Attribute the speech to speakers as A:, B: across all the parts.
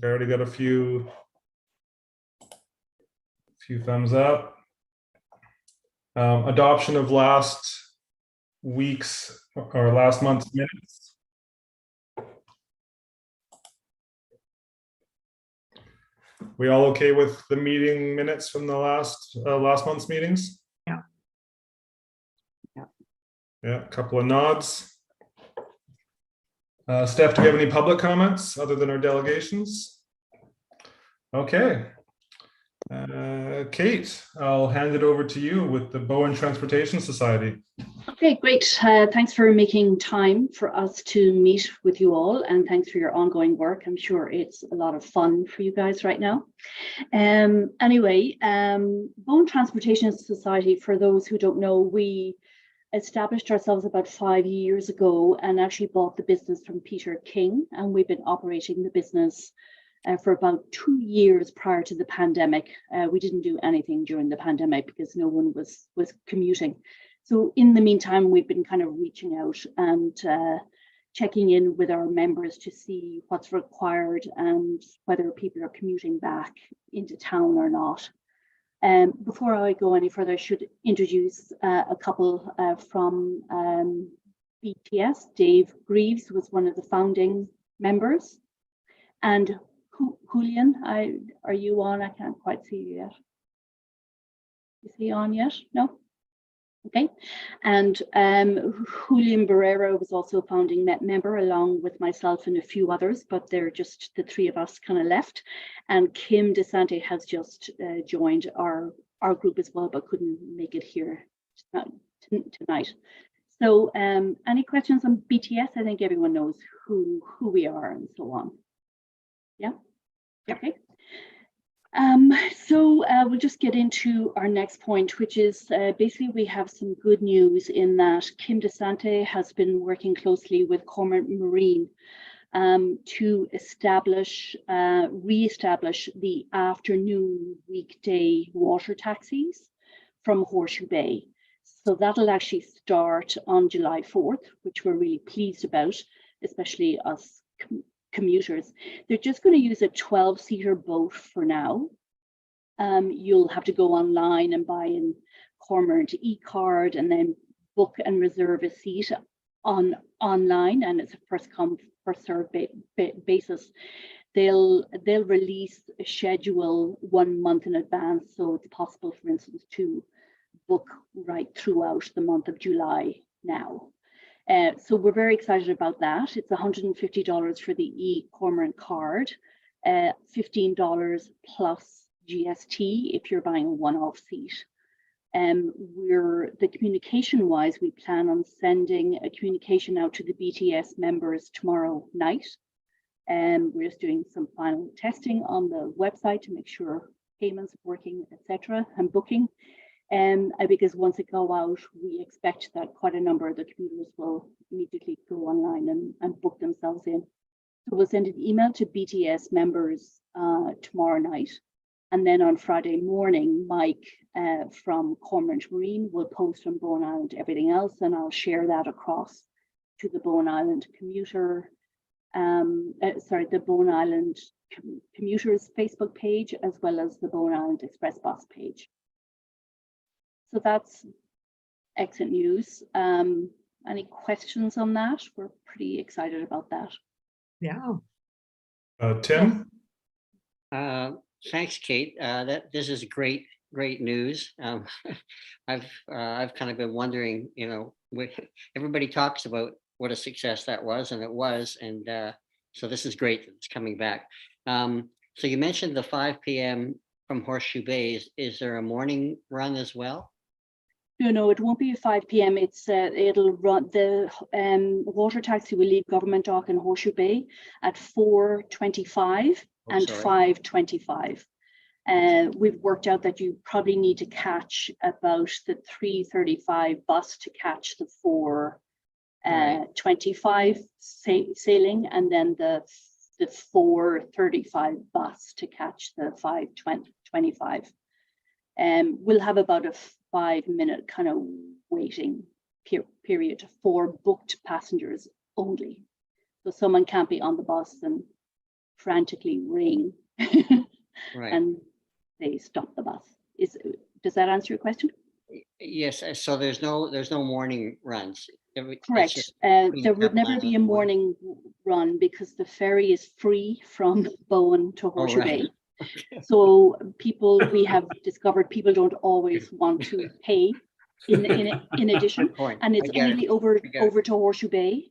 A: I already got a few thumbs up. Adoption of last week's or last month's minutes. We all okay with the meeting minutes from the last month's meetings?
B: Yeah.
A: Yeah, a couple of nods. Steph, do we have any public comments other than our delegations? Okay. Kate, I'll hand it over to you with the Bowen Transportation Society.
C: Okay, great. Thanks for making time for us to meet with you all, and thanks for your ongoing work. I'm sure it's a lot of fun for you guys right now. Anyway, Bowen Transportation Society, for those who don't know, we established ourselves about 5 years ago and actually bought the business from Peter King, and we've been operating the business for about 2 years prior to the pandemic. We didn't do anything during the pandemic because no one was commuting. So in the meantime, we've been kind of reaching out and checking in with our members to see what's required and whether people are commuting back into town or not. Before I go any further, I should introduce a couple from BTS. Dave Greaves was one of the founding members. And Julian, are you on? I can't quite see you yet. Is he on yet? No? Okay. And Julian Barrera was also a founding member along with myself and a few others, but they're just the three of us kind of left. And Kim DeSante has just joined our group as well, but couldn't make it here tonight. So any questions on BTS? I think everyone knows who we are and so on. Yeah. Okay. So we'll just get into our next point, which is basically we have some good news in that Kim DeSante has been working closely with Cormorant Marine to re-establish the afternoon weekday water taxis from Horseshoe Bay. So that'll actually start on July 4th, which we're really pleased about, especially us commuters. They're just going to use a 12-seater boat for now. You'll have to go online and buy an Cormorant e-card and then book and reserve a seat online, and it's a first come first serve basis. They'll release a schedule 1 month in advance, so it's possible, for instance, to book right throughout the month of July now. So we're very excited about that. It's $150 for the e-Cormorant card, $15 plus GST if you're buying a one-off seat. The communication-wise, we plan on sending a communication out to the BTS members tomorrow night. We're just doing some final testing on the website to make sure payments are working, etc., and booking. Because once it go out, we expect that quite a number of the commuters will immediately go online and book themselves in. So we'll send an email to BTS members tomorrow night. And then on Friday morning, Mike from Cormorant Marine will post on Bowen Island everything else, and I'll share that across to the Bowen Island commuter, the Bowen Island commuters Facebook page, as well as the Bowen Island Express bus page. So that's excellent news. Any questions on that? We're pretty excited about that.
B: Yeah.
A: Tim?
D: Thanks, Kate. This is great news. I've kind of been wondering, everybody talks about what a success that was, and it was, and so this is great that it's coming back. So you mentioned the 5 p.m. from Horseshoe Bay. Is there a morning run as well?
C: No, it won't be at 5 p.m. It'll run, the water taxi will leave Government Dock in Horseshoe Bay at 4:25 and 5:25. We've worked out that you probably need to catch about the 3:35 bus to catch the 4:25 sailing, and then the 4:35 bus to catch the 5:25. We'll have about a 5-minute kind of waiting period for booked passengers only. So someone can't be on the bus and frantically ring
D: Right.
C: and they stop the bus. Does that answer your question?
D: Yes. So there's no morning runs. It's
C: Correct.
D: just
C: There
D: cleanup
C: would never
D: time
C: be
D: in
C: a
D: the morning.
C: morning run because the ferry is free from Bowen to
D: Oh,
C: Horseshoe
D: right.
C: Bay. So we have discovered people don't always want to pay in addition,
D: Good point.
C: and
D: I
C: it's
D: get it.
C: only
D: I get it.
C: over to Horseshoe Bay.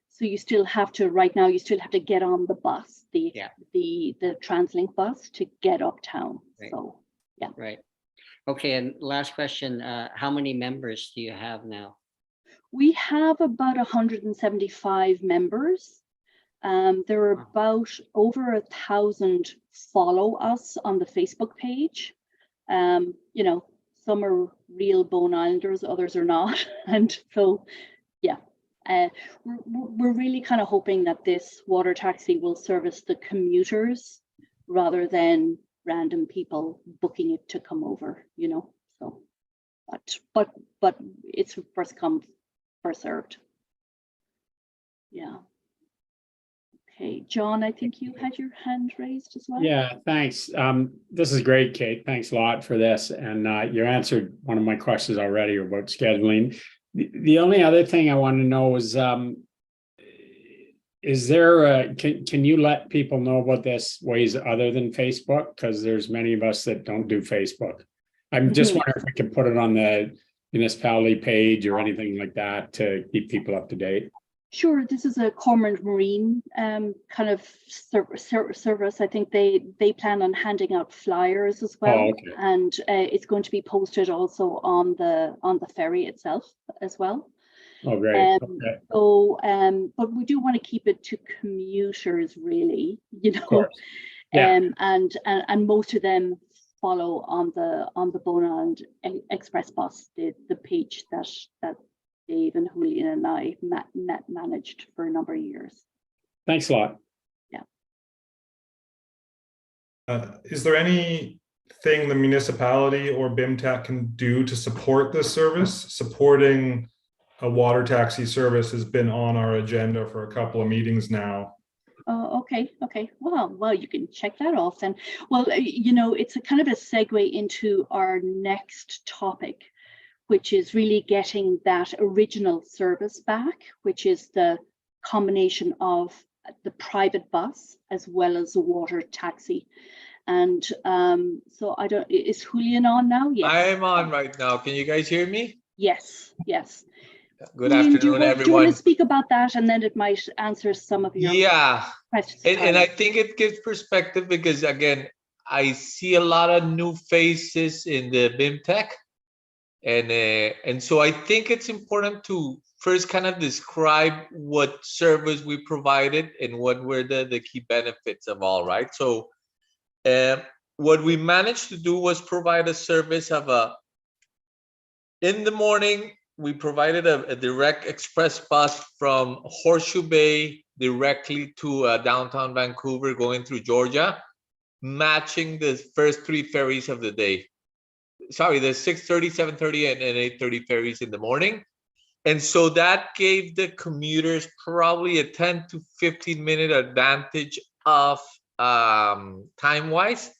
C: So you still have to, right now, you still have to get on the bus, the TransLink bus to get uptown.
D: Right.
C: So, yeah.
D: Right. Okay. And last question, how many members do you have now?
C: We have about 175 members. There are about over 1,000 follow us on the Facebook page. You know, some are real Bone Islanders, others are not. And so, yeah, we're really kind of hoping that this water taxi will service the commuters rather than random people booking it to come over, you know. So, but it's first come, first served. Yeah. Okay, John, I think you had your hand raised as well.
B: Yeah, thanks. This is great, Kate. Thanks a lot for this. And you answered one of my questions already about scheduling. The only other thing I want to know is there can you let people know about this ways other than Facebook? Because there's many of us that don't do Facebook. I'm just wondering if we can put it on the municipality page or anything like that to keep people up to date.
C: Sure, this is a Cormorant Marine kind of service. I think they plan on handing out flyers as well,
B: Oh, okay.
C: and it's going to be posted also on the ferry itself as well.
B: Oh, great. Okay.
C: So, but we do want to keep it to commuters, really, you know.
B: Of course. Yeah.
C: And most of them follow on the Bone Island Express bus, the page that Dave and Julian and I managed for a number of years.
B: Thanks a lot.
C: Yeah.
A: Is there anything the municipality or BIMTAC can do to support this service? Supporting a water taxi service has been on our agenda for a couple of meetings now.
C: Oh, okay. Well, you can check that off then. Well, you know, it's a kind of a segue into our next topic, which is really getting that original service back, which is the combination of the private bus as well as the water taxi. And so is Julian on now? Yes.
E: I am on right now. Can you guys hear me?
C: Yes.
E: Good
C: Julian,
E: afternoon,
C: do you want
E: everyone.
C: to speak about that, and then it might answer some of your questions.
E: And I think it gives perspective because, again, I see a lot of new faces in the BIMTAC. And so I think it's important to first kind of describe what service we provided and what were the key benefits of all, right? So what we managed to do was provide a service of in the morning, we provided a direct express bus from Horseshoe Bay directly to downtown Vancouver going through Georgia, matching the first three ferries of the day. Sorry, the 6:30, 7:30, and 8:30 ferries in the morning. And so that gave the commuters probably a 10 to 15 minute advantage of time-wise.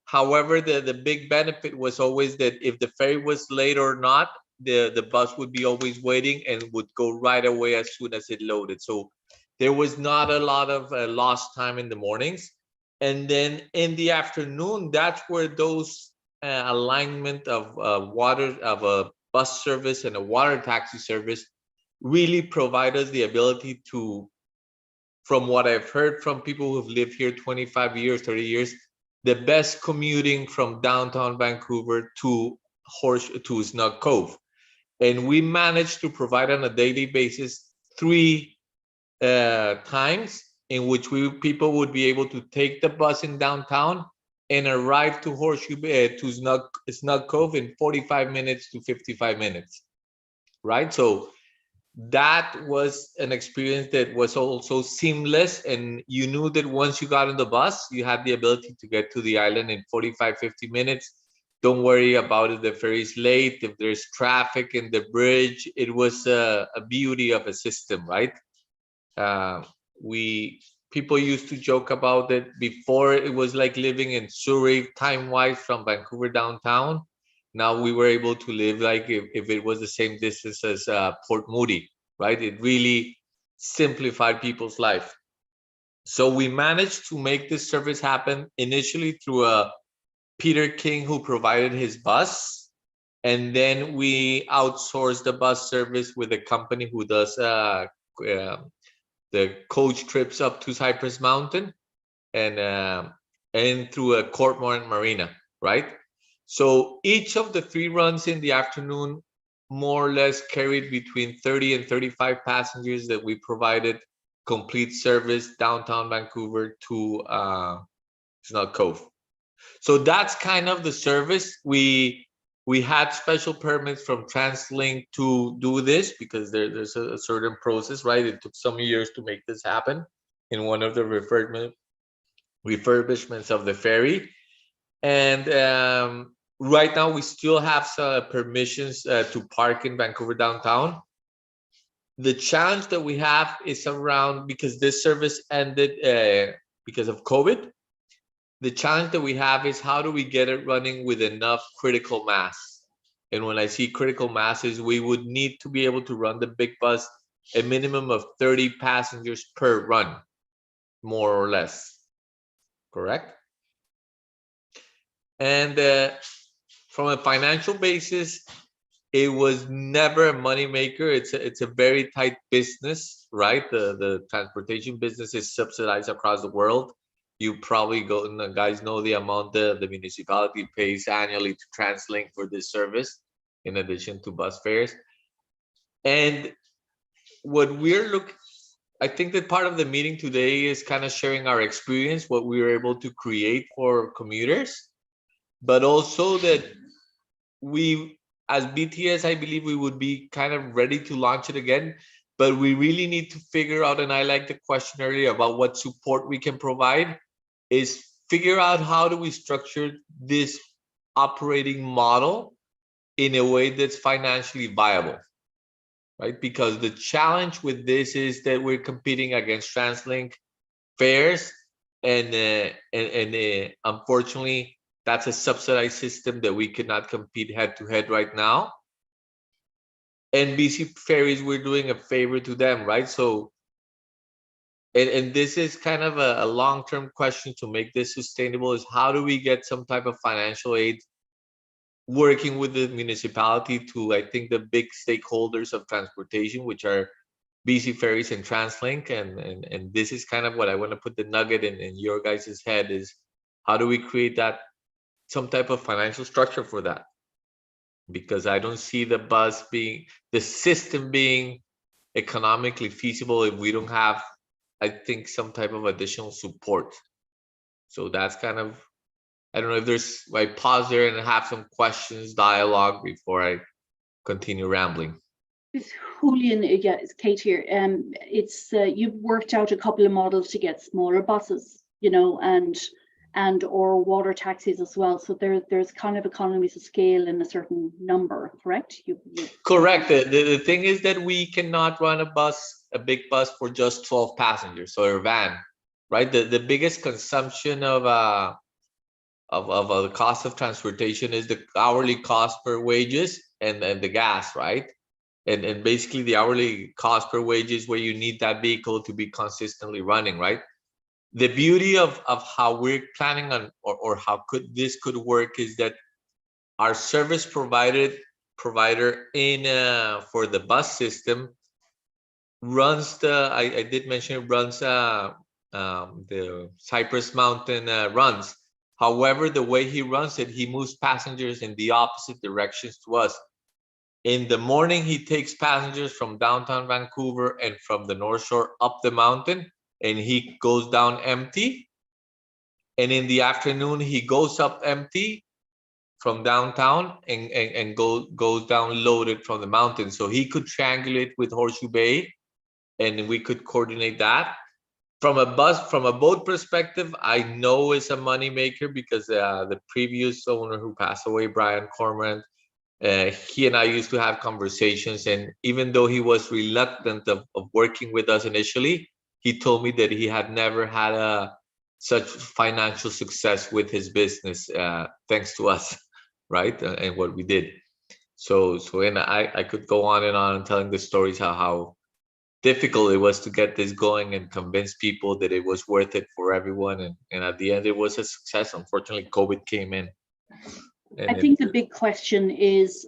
E: However, the big benefit was always that if the ferry was late or not, the bus would be always waiting and would go right away as soon as it loaded. So there was not a lot of lost time in the mornings. And then in the afternoon, that's where those alignment of a bus service and a water taxi service really provide us the ability to, from what I've heard from people who've lived here 25 years, 30 years, the best commuting from downtown Vancouver to Snug Cove. And we managed to provide on a daily basis 3 times in which people would be able to take the bus in downtown and arrive to Horseshoe Bay, to Snug Cove in 45 minutes to 55 minutes, right? So that was an experience that was also seamless, and you knew that once you got on the bus, you had the ability to get to the island in 45, 50 minutes. Don't worry about if the ferry's late, if there's traffic in the bridge. It was a beauty of a system, right? We people used to joke about that before it was like living in Zurich time-wise from Vancouver downtown. Now we were able to live like if it was the same distance as Port Moody, right? It really simplified people's life. So we managed to make this service happen initially through Peter King, who provided his bus. And then we outsourced the bus service with a company who does the coach trips up to Cypress Mountain and through a Cormorant Marina, right? So each of the 3 runs in the afternoon more or less carried between 30 and 35 passengers that we provided complete service downtown Vancouver to Snug Cove. So that's kind of the service. We had special permits from TransLink to do this because there's a certain process, right? It took some years to make this happen in one of the refurbishments of the ferry. And right now we still have some permissions to park in Vancouver downtown. The challenge that we have is around, because this service ended because of COVID, the challenge that we have is how do we get it running with enough critical mass? And when I see critical masses, we would need to be able to run the big bus a minimum of 30 passengers per run, more or less, correct? And from a financial basis, it was never a moneymaker. It's a very tight business, right? The transportation business is subsidized across the world. You probably guys know the amount the municipality pays annually to TransLink for this service, in addition to bus fares. And what I think that part of the meeting today is kind of sharing our experience, what we were able to create for commuters, but also that we, as BTS, I believe we would be kind of ready to launch it again, but we really need to figure out, and I like the question earlier about what support we can provide, is figure out how do we structure this operating model in a way that's financially viable, right? Because the challenge with this is that we're competing against TransLink fares, and unfortunately, that's a subsidized system that we cannot compete head to head right now. And BC Ferries, we're doing a favor to them, right? So, and this is kind of a long-term question to make this sustainable, is how do we get some type of financial aid working with the municipality to, I think, the big stakeholders of transportation, which are BC Ferries and TransLink. And this is kind of what I want to put the nugget in your guys' head, is how do we create that, some type of financial structure for that? Because I don't see the system being economically feasible if we don't have, I think, some type of additional support. So that's kind of, I don't know if I pause there and have some questions, dialogue before I continue rambling.
C: Julian, yeah, it's Kate here. It's you've worked out a couple of models to get smaller buses, and or water taxis as well. So there's kind of economies of scale in a certain number, correct?
E: Correct. The thing is that we cannot run a big bus for just 12 passengers, so a van, right? The biggest consumption of the cost of transportation is the hourly cost per wages and the gas, right? And basically the hourly cost per wages where you need that vehicle to be consistently running, right? The beauty of how we're planning on, or how this could work, is that our service provider in for the bus system runs I did mention, runs the Cypress Mountain runs. However, the way he runs it, he moves passengers in the opposite directions to us. In the morning, he takes passengers from downtown Vancouver and from the North Shore up the mountain, and he goes down empty. And in the afternoon, he goes up empty from downtown and goes down loaded from the mountain. So he could triangulate with Horseshoe Bay, and we could coordinate that. From a boat perspective, I know it's a money maker because the previous owner who passed away, Brian Cormorant, he and I used to have conversations, and even though he was reluctant of working with us initially, he told me that he had never had such financial success with his business, thanks to us, right? And what we did. So and I could go on and telling the stories how difficult it was to get this going and convince people that it was worth it for everyone. And at the end, it was a success. Unfortunately, COVID came in.
C: I think the big question is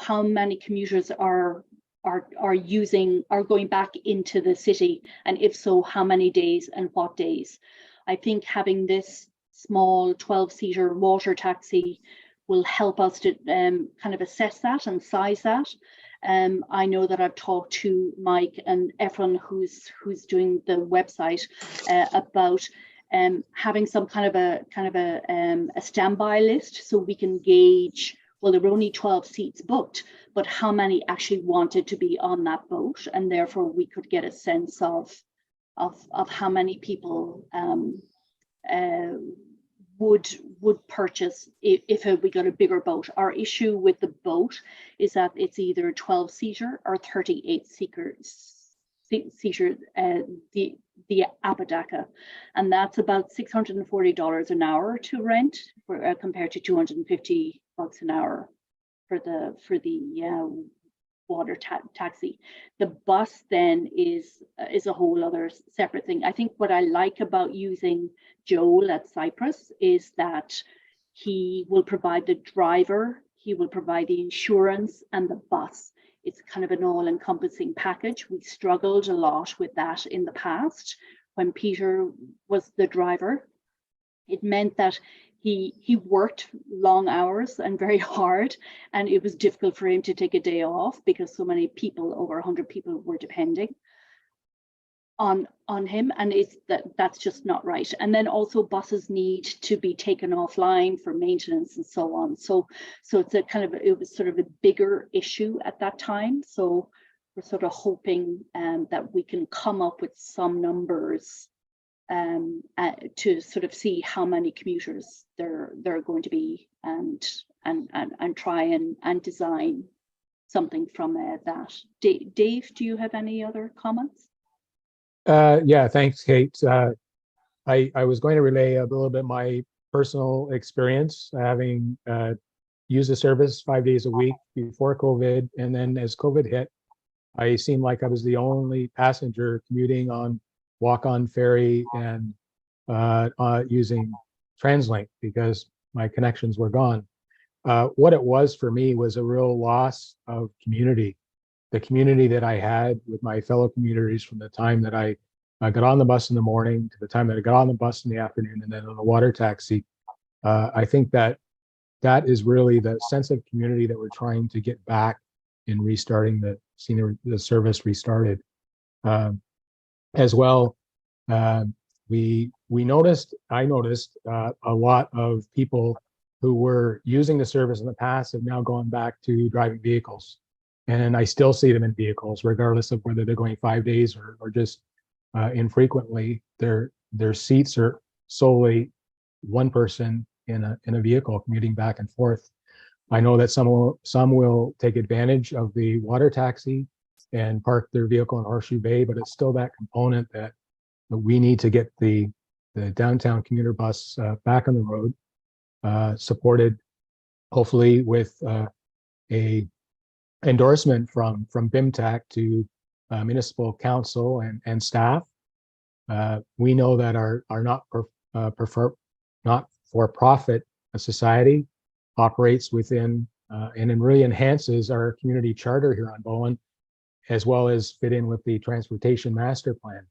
C: how many commuters are going back into the city, and if so, how many days and what days. I think having this small 12-seater water taxi will help us to kind of assess that and size that. I know that I've talked to Mike and Efron, who's doing the website, about having some kind of a standby list, so we can gauge, well, there were only 12 seats booked, but how many actually wanted to be on that boat, and therefore we could get a sense of how many people would purchase if we got a bigger boat. Our issue with the boat is that it's either 12-seater or 38-seater, the Apodaca, and that's about $640 an hour to rent, compared to $250 an hour for the water taxi. The bus then is a whole other separate thing. I think what I like about using Joel at Cyprus is that he will provide the driver, he will provide the insurance and the bus. It's kind of an all-encompassing package. We struggled a lot with that in the past when Peter was the driver. It meant that he worked long hours and very hard, and it was difficult for him to take a day off because so many people, over 100 people, were depending on him, and that's just not right. And then also buses need to be taken offline for maintenance and so on. So it's it was sort of a bigger issue at that time. So we're sort of hoping that we can come up with some numbers to sort of see how many commuters there are going to be, and try and design something from that. Dave, do you have any other comments?
F: Yeah, thanks, Kate. I was going to relay a little bit my personal experience, having used the service 5 days a week before COVID, and then as COVID hit, I seemed like I was the only passenger commuting on walk-on ferry and using TransLink because my connections were gone. What it was for me was a real loss of community. The community that I had with my fellow commuters from the time that I got on the bus in the morning to the time that I got on the bus in the afternoon and then on the water taxi. I think that is really the sense of community that we're trying to get back in restarting seeing the service restarted. As well, I noticed a lot of people who were using the service in the past have now gone back to driving vehicles. And I still see them in vehicles, regardless of whether they're going 5 days or just infrequently. Their seats are solely one person in a vehicle commuting back and forth. I know that some will take advantage of the water taxi and park their vehicle in Horseshoe Bay, but it's still that component that we need to get the downtown commuter bus back on the road, supported hopefully with a endorsement from BIMTAC to municipal council and staff. We know that our not for profit society operates within and it really enhances our community charter here on Bowen, as well as fit in with the transportation master plan.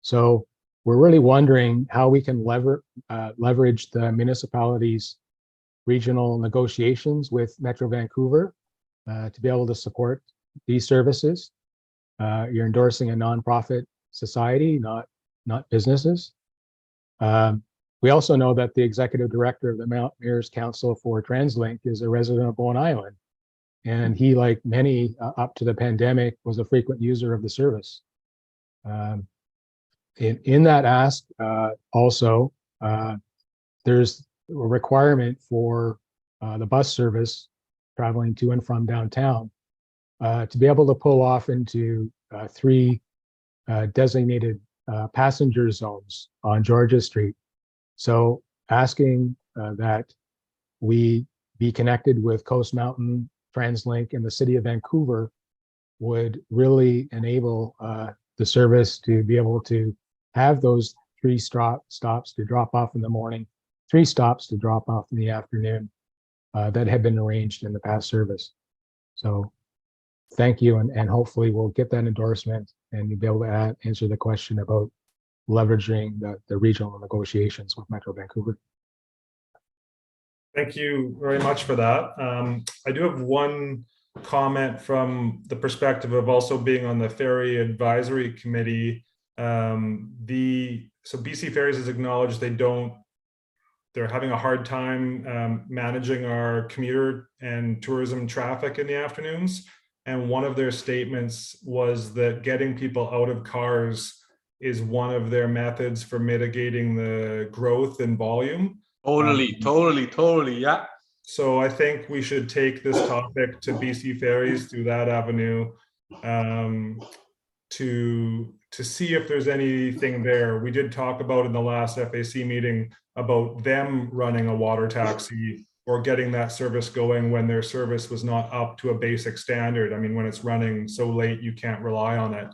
F: So we're really wondering how we can leverage the municipality's regional negotiations with Metro Vancouver to be able to support these services. You're endorsing a nonprofit society, not businesses. We also know that the executive director of the Mount Mears Council for TransLink is a resident of Bowen Island. And he, like many up to the pandemic, was a frequent user of the service. In that ask, also, there's a requirement for the bus service traveling to and from downtown to be able to pull off into 3 designated passenger zones on Georgia Street. So asking that we be connected with Coast Mountain, TransLink, and the city of Vancouver would really enable the service to be able to have those 3 stops to drop off in the morning, 3 stops to drop off in the afternoon that had been arranged in the past service. So thank you, and hopefully we'll get that endorsement and you'll be able to answer the question about leveraging the regional negotiations with Metro Vancouver.
A: Thank you very much for that. I do have one comment from the perspective of also being on the Ferry Advisory Committee. So BC Ferries has acknowledged they're having a hard time managing our commuter and tourism traffic in the afternoons. And one of their statements was that getting people out of cars is one of their methods for mitigating the growth in volume.
E: Totally, yeah.
A: So I think we should take this topic to BC Ferries through that avenue to see if there's anything there. We did talk about in the last FAC meeting about them running a water taxi or getting that service going when their service was not up to a basic standard. I mean, when it's running so late, you can't rely on it.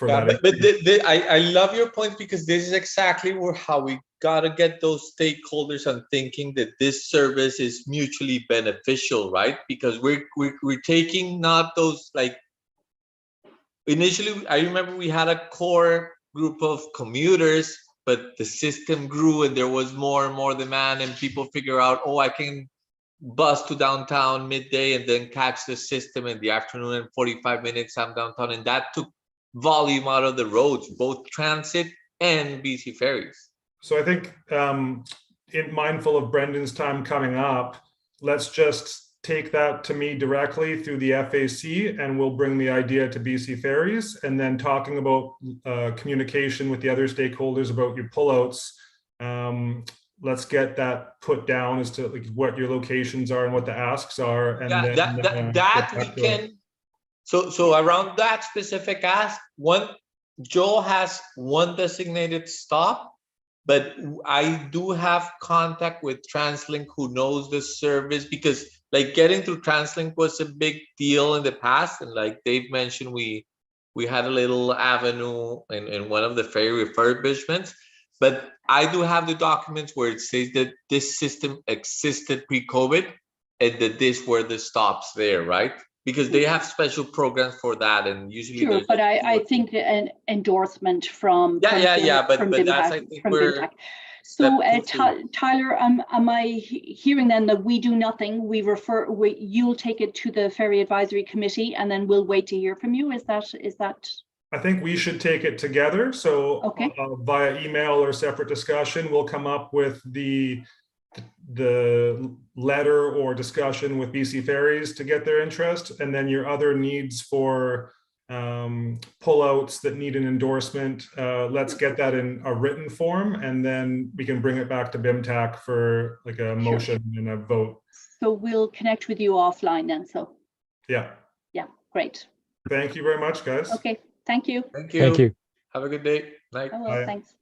E: I love your point, because this is exactly how we gotta get those stakeholders on thinking that this service is mutually beneficial, right? Because we're taking not those, like, initially I remember we had a core group of commuters, but the system grew and there was more and more demand, and people figure out, oh, I can bus to downtown midday and then catch the system in the afternoon, and 45 minutes I'm downtown, and that took volume out of the roads, both transit and BC Ferries.
A: So I think mindful of Brendan's time coming up, let's just take that to me directly through the FAC, and we'll bring the idea to BC Ferries, and then talking about communication with the other stakeholders about your pullouts. Let's get that put down as to like what your locations are and what the asks are. And
E: yeah, that we can. So around that specific ask, Joe has one designated stop, but I do have contact with TransLink who knows the service, because like getting through TransLink was a big deal in the past. And like Dave mentioned, we had a little avenue in one of the ferry refurbishments, but I do have the documents where it says that this system existed pre-COVID and that these were the stops there, right? Because they have special programs for that, and usually
C: sure, but I think an endorsement from
E: but
C: BIMTAC,
E: that's, I think, we're
C: so Tyler, am I hearing then that we do nothing, you'll take it to the Ferry Advisory Committee and then we'll wait to hear from you? Is that
A: I think we should take it together. So
C: okay.
A: Via email or separate discussion, we'll come up with the letter or discussion with BC Ferries to get their interest, and then your other needs for pullouts that need an endorsement, let's get that in a written form, and then we can bring it back to BIMTAC for like a motion and a vote.
C: So we'll connect with you offline then. So
A: yeah,
C: great.
A: Thank you very much, guys.
C: Okay, thank you.
E: Thank you.
F: Thank you.
E: Have a good day. Night.
C: Oh, well, thanks.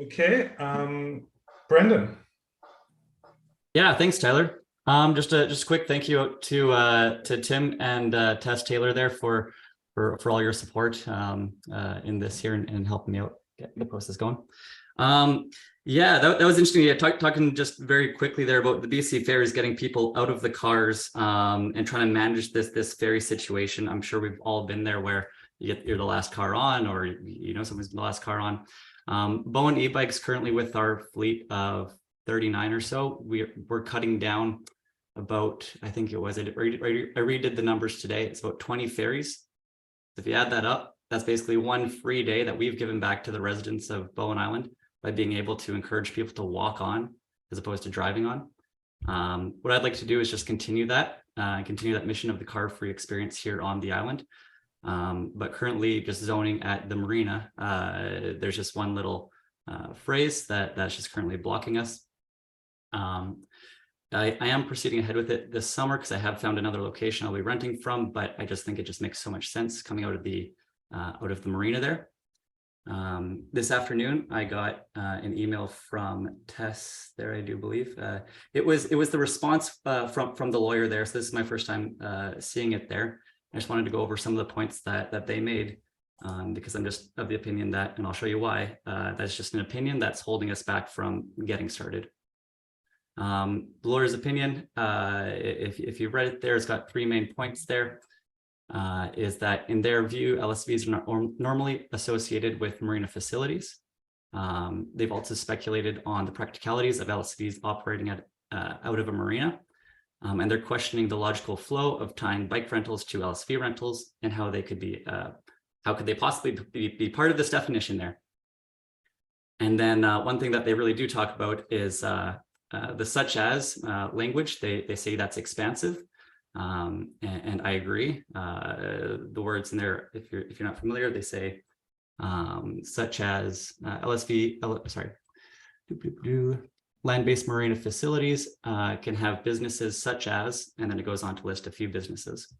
A: Okay, Brendan.
G: Yeah, thanks, Tyler. Just a quick thank you to Tim and Tess Taylor there for all your support in this here and helping me out get the process going. Yeah, that was interesting. Yeah, talking just very quickly there about the BC Ferries getting people out of the cars and trying to manage this ferry situation. I'm sure we've all been there where you're the last car on, or someone's been the last car on. Bowen e-bikes currently with our fleet of 39 or so, we're cutting down about, I think it was, I redid the numbers today, it's about 20 ferries. If you add that up, that's basically one free day that we've given back to the residents of Bowen Island by being able to encourage people to walk on as opposed to driving on. What I'd like to do is just continue that mission of the car-free experience here on the island. But currently just zoning at the marina, there's just one little phrase that's just currently blocking us. I am proceeding ahead with it this summer because I have found another location I'll be renting from, but I just think it just makes so much sense coming out of the marina there. This afternoon, I got an email from Tess there, I do believe. It was the response from the lawyer there. So this is my first time seeing it there. I just wanted to go over some of the points that they made because I'm just of the opinion that, and I'll show you why, that's just an opinion that's holding us back from getting started. The lawyer's opinion, if you read it there, it's got 3 main points there. Is that in their view, LSVs are not normally associated with marina facilities. They've also speculated on the practicalities of LSVs operating out of a marina. And they're questioning the logical flow of tying bike rentals to LSV rentals and how they could be, how could they possibly be part of this definition there. And then one thing that they really do talk about is the such as language. They say that's expansive. And I agree. The words in there, if you're not familiar, they say such as land-based marina facilities can have businesses such as, and then it goes on to list a few businesses.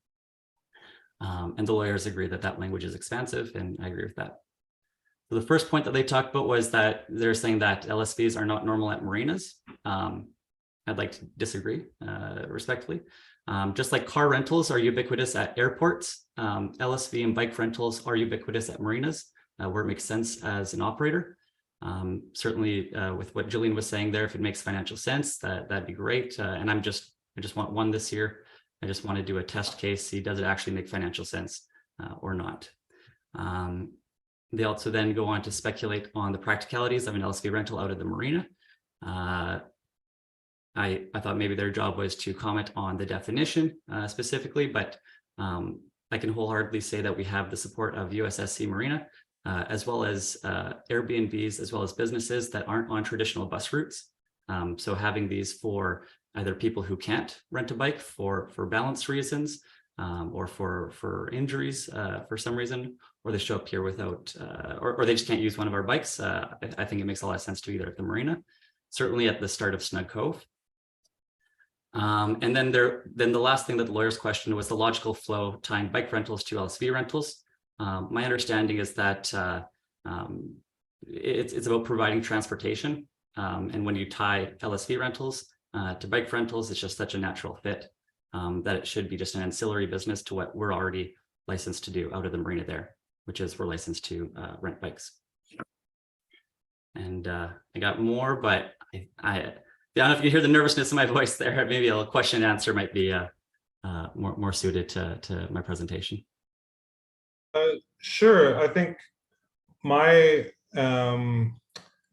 G: And the lawyers agree that that language is expansive, and I agree with that. So the first point that they talked about was that they're saying that LSVs are not normal at marinas. I'd like to disagree respectfully. Just like car rentals are ubiquitous at airports, LSV and bike rentals are ubiquitous at marinas where it makes sense as an operator. Certainly with what Jillian was saying there, if it makes financial sense, that'd be great. And I just want one this year. I just want to do a test case, see does it actually make financial sense or not. They also then go on to speculate on the practicalities of an LSV rental out of the marina. I thought maybe their job was to comment on the definition specifically, but I can wholeheartedly say that we have the support of USSC Marina, as well as Airbnbs, as well as businesses that aren't on traditional bus routes. So having these for either people who can't rent a bike for balance reasons, or for injuries for some reason, or they show up here without, or they just can't use one of our bikes. I think it makes a lot of sense to either at the marina, certainly at the start of Snug Cove. And then the last thing that the lawyers questioned was the logical flow tying bike rentals to LSV rentals. My understanding is that it's about providing transportation. And when you tie LSV rentals to bike rentals, it's just such a natural fit that it should be just an ancillary business to what we're already licensed to do out of the marina there, which is we're licensed to rent bikes. And I got more, but I don't know if you hear the nervousness in my voice there. Maybe a question and answer might be more suited to my presentation.
A: Sure. I think my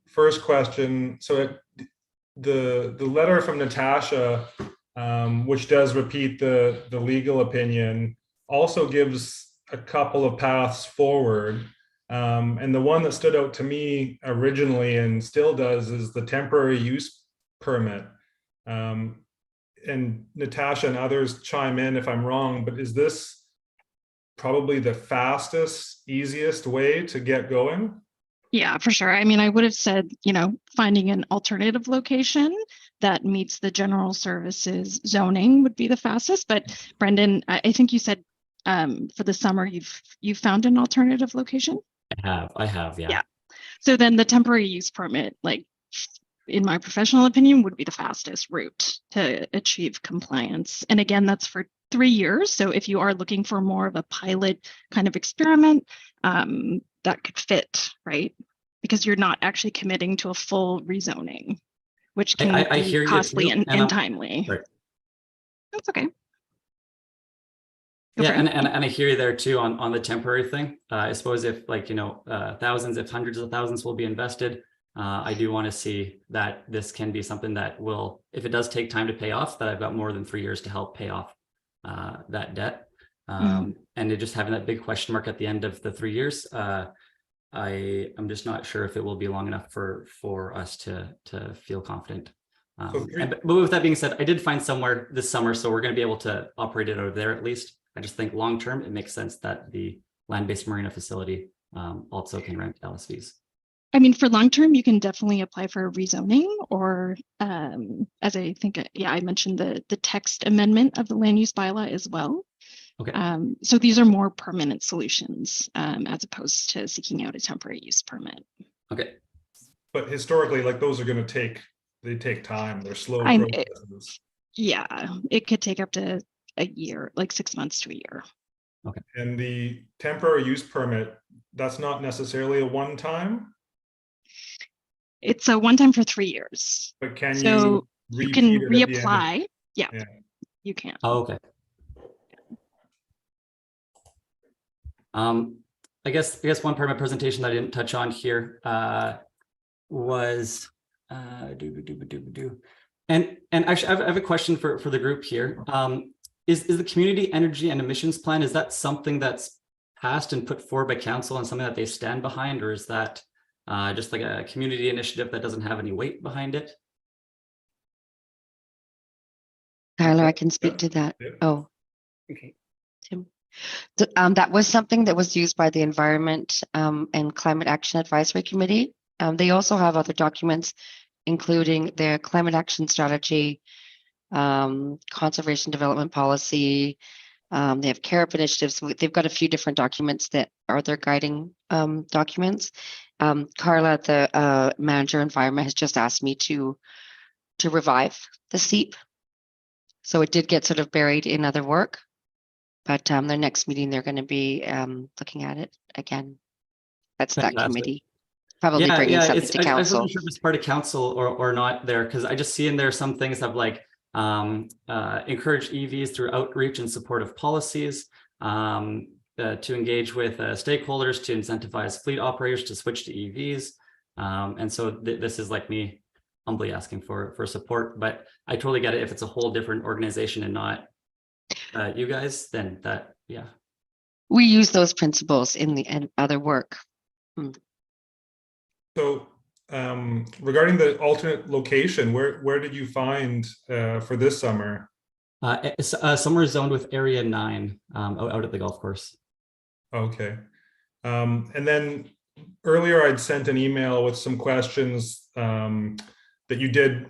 A: first question, so the letter from Natasha, which does repeat the legal opinion, also gives a couple of paths forward. And the one that stood out to me originally and still does is the temporary use permit. And Natasha and others chime in if I'm wrong, but is this probably the fastest, easiest way to get going?
H: Yeah, for sure. I mean, I would have said, finding an alternative location that meets the general services zoning would be the fastest. But Brendan, I think you said for the summer you've found an alternative location.
G: I have, yeah.
H: So then the temporary use permit, like in my professional opinion, would be the fastest route to achieve compliance. And again, that's for 3 years. So if you are looking for more of a pilot kind of experiment, that could fit, right? Because you're not actually committing to a full rezoning, which can be costly and timely.
G: Right.
H: That's okay.
G: Yeah, and I hear you there too on the temporary thing. I suppose if thousands, if hundreds of thousands will be invested, I do want to see that this can be something that will, if it does take time to pay off, that I've got more than 3 years to help pay off that debt. And it just having that big question mark at the end of the 3 years, I'm just not sure if it will be long enough for us to feel confident. But with that being said, I did find somewhere this summer, so we're going to be able to operate it over there at least. I just think long term, it makes sense that the land-based marina facility also can rent LSVs.
H: I mean, for long term, you can definitely apply for rezoning, or as I think, yeah, I mentioned the text amendment of the land use bylaw as well.
G: Okay.
H: So these are more permanent solutions as opposed to seeking out a temporary use permit.
G: Okay.
A: But historically, like those are going to take time. They're slow
H: I'm-
A: processes.
H: Yeah, it could take up to a year, like 6 months to a year.
A: And the temporary use permit, that's not necessarily a one-time,
H: It's a one time for 3 years.
A: but can
H: So
A: you
H: you can
A: repeat it at the end of-
H: reapply. Yeah,
A: Yeah.
H: you can.
G: Oh, okay. I guess one part of my presentation that I didn't touch on here was and actually I have a question for the group here. Is the community energy and emissions plan, is that something that's passed and put forward by council and something that they stand behind, or is that just like a community initiative that doesn't have any weight behind it?
I: Tyler, I can speak to that.
A: Yeah.
I: Oh,
D: Okay.
I: Tim. That was something that was used by the Environment and Climate Action Advisory Committee. They also have other documents, including their climate action strategy, conservation development policy. They have CARE initiatives. They've got a few different documents that are their guiding documents. Carla, the manager environment, has just asked me to revive the SEEP. So it did get sort of buried in other work, but their next meeting, they're going to be looking at it again. That's that
G: Fantastic.
I: committee. Probably bringing something to
G: I
I: council.
G: wasn't sure if it's part of council or not there, because I just see in there some things of like encourage EVs through outreach and supportive policies, to engage with stakeholders to incentivize fleet operators to switch to EVs. And so this is like me humbly asking for support, but I totally get it. If it's a whole different organization and not you guys, then that, yeah.
I: We use those principles in the other work.
A: So regarding the alternate location, where did you find for this summer?
G: It's somewhere zoned with Area 9 out at the golf course.
A: Okay. And then earlier I'd sent an email with some questions that you did,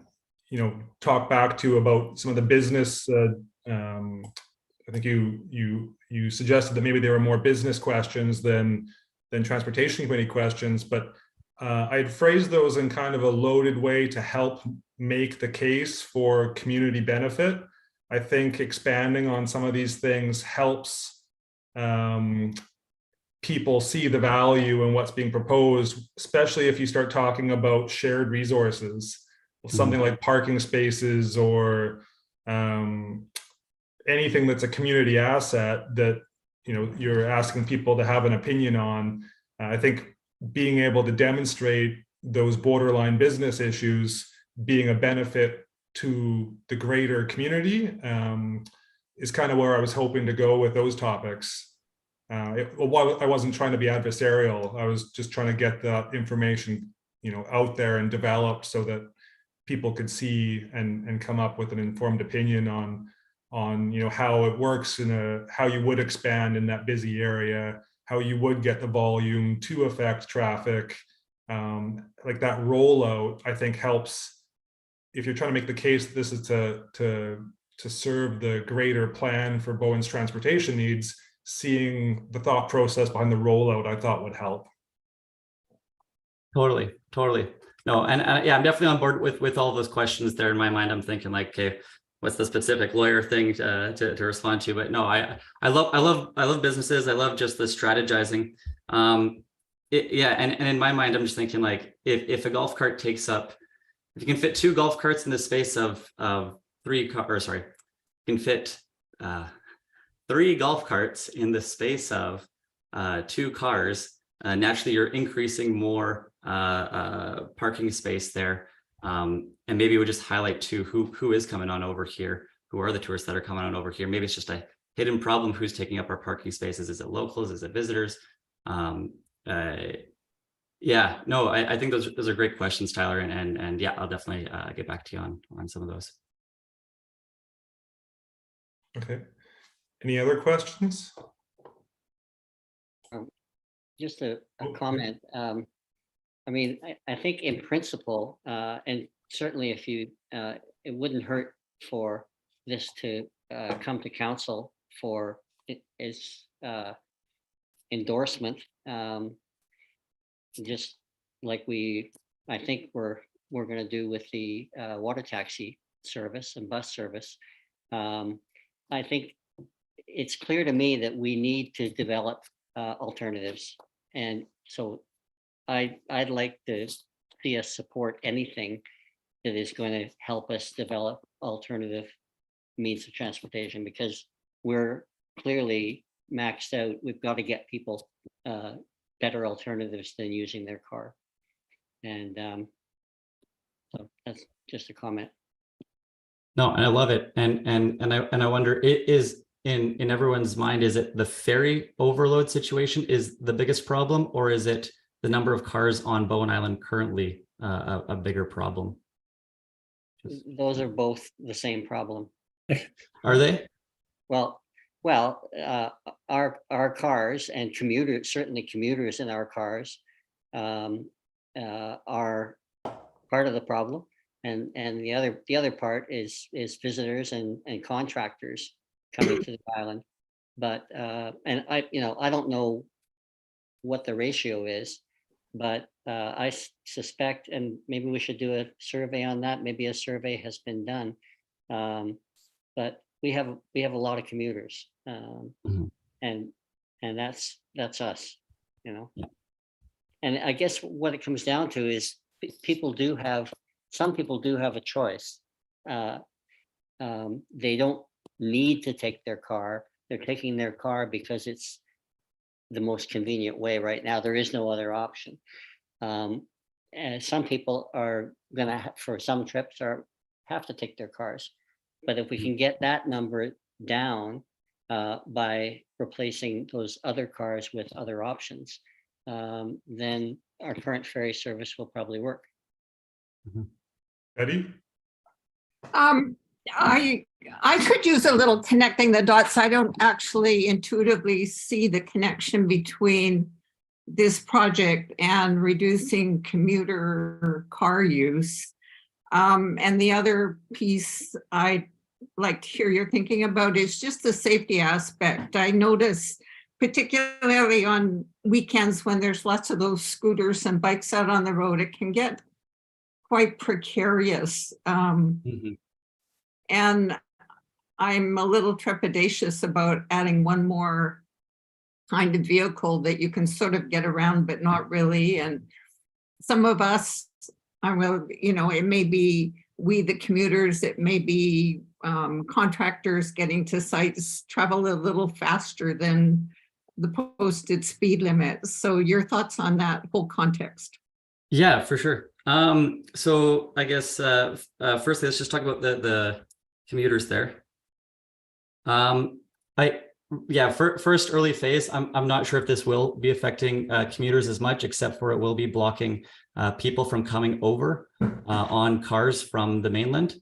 A: talk back to about some of the business. I think you suggested that maybe there were more business questions than transportation committee questions, but I had phrased those in kind of a loaded way to help make the case for community benefit. I think expanding on some of these things helps people see the value in what's being proposed, especially if you start talking about shared resources, something like parking spaces or anything that's a community asset that you're asking people to have an opinion on. I think being able to demonstrate those borderline business issues being a benefit to the greater community is kind of where I was hoping to go with those topics. I wasn't trying to be adversarial. I was just trying to get that information, out there and developed so that people could see and come up with an informed opinion on how it works how you would expand in that busy area, how you would get the volume to affect traffic. Like that rollout, I think helps if you're trying to make the case that this is to serve the greater plan for Bowen's transportation needs. Seeing the thought process behind the rollout, I thought would help. Totally.
G: No, and yeah, I'm definitely on board with all those questions there. In my mind, I'm thinking like, okay, what's the specific lawyer thing to respond to? But no, I love businesses. I love just the strategizing. Yeah, and in my mind, I'm just thinking like, if a golf cart takes up, if you can fit 2 golf carts in the space of 3 cars, you can fit 3 golf carts in the space of 2 cars. Naturally, you're increasing more parking space there. And maybe we just highlight to who is coming on over here, who are the tourists that are coming on over here. Maybe it's just a hidden problem, who's taking up our parking spaces. Is it locals? Is it visitors? Yeah, no, I think those are great questions, Tyler. And yeah, I'll definitely get back to you on some of those.
A: Okay. Any other questions?
D: Just a comment. I mean, I think in principle, and certainly if you, it wouldn't hurt for this to come to council for its endorsement. Just like I think we're going to do with the water taxi service and bus service. I think it's clear to me that we need to develop alternatives, and so I'd like to see us support anything that is going to help us develop alternative means of transportation, because we're clearly maxed out. We've got to get people better alternatives than using their car. And so that's just a comment.
G: No, and I love it. And I wonder, it is in everyone's mind, is it the ferry overload situation is the biggest problem, or is it the number of cars on Bowen Island currently a bigger problem?
D: Those are both the same problem.
G: Are they?
D: Well, our cars and commuters, certainly commuters in our cars, are part of the problem, and the other part is visitors and contractors coming to the island. But and I don't know what the ratio is, but I suspect, and maybe we should do a survey on that. Maybe a survey has been done, but we have a lot of commuters, and that's us,
G: Yeah.
D: And I guess what it comes down to is some people do have a choice. They don't need to take their car. They're taking their car because it's the most convenient way right now. There is no other option. And some people are gonna, for some trips, have to take their cars. But if we can get that number down by replacing those other cars with other options, then our current ferry service will probably work.
A: Eddie?
J: I could use a little connecting the dots. I don't actually intuitively see the connection between this project and reducing commuter car use. And the other piece I'd like to hear your thinking about is just the safety aspect. I notice, particularly on weekends when there's lots of those scooters and bikes out on the road, it can get quite precarious. And I'm a little trepidatious about adding one more kind of vehicle that you can sort of get around, but not really. And some of us, it may be we, the commuters, it may be contractors getting to sites, travel a little faster than the posted speed limit. So your thoughts on that whole context?
G: Yeah, for sure. So I guess firstly, let's just talk about the commuters there. First early phase, I'm not sure if this will be affecting commuters as much, except for it will be blocking people from coming over on cars from the mainland.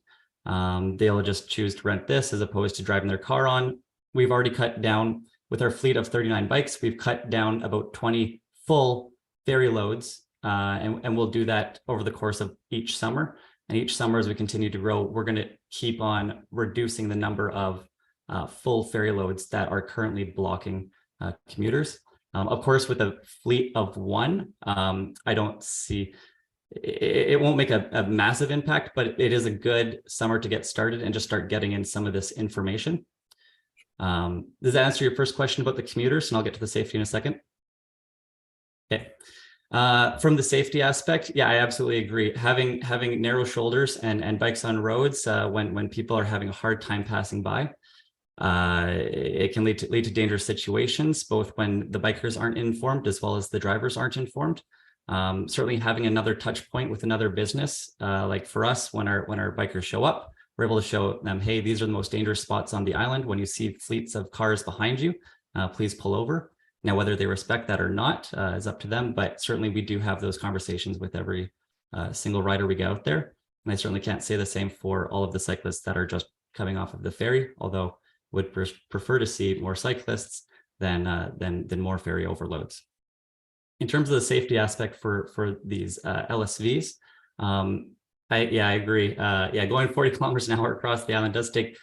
G: They'll just choose to rent this as opposed to driving their car on. We've already cut down with our fleet of 39 bikes. We've cut down about 20 full ferry loads, and we'll do that over the course of each summer. And each summer, as we continue to grow, we're going to keep on reducing the number of full ferry loads that are currently blocking commuters. Of course, with a fleet of one, I don't see, it won't make a massive impact, but it is a good summer to get started and just start getting in some of this information. Does that answer your first question about the commuters? And I'll get to the safety in a second. Okay. From the safety aspect, yeah, I absolutely agree. Having narrow shoulders and bikes on roads when people are having a hard time passing by, it can lead to dangerous situations, both when the bikers aren't informed as well as the drivers aren't informed. Certainly having another touch point with another business, like for us, when our bikers show up, we're able to show them, hey, these are the most dangerous spots on the island. When you see fleets of cars behind you, please pull over. Now, whether they respect that or not is up to them, but certainly we do have those conversations with every single rider we get out there. And I certainly can't say the same for all of the cyclists that are just coming off of the ferry, although would prefer to see more cyclists than more ferry overloads. in terms of the safety aspect for these LSVs, I agree. Going 40 kilometers an hour across the island does take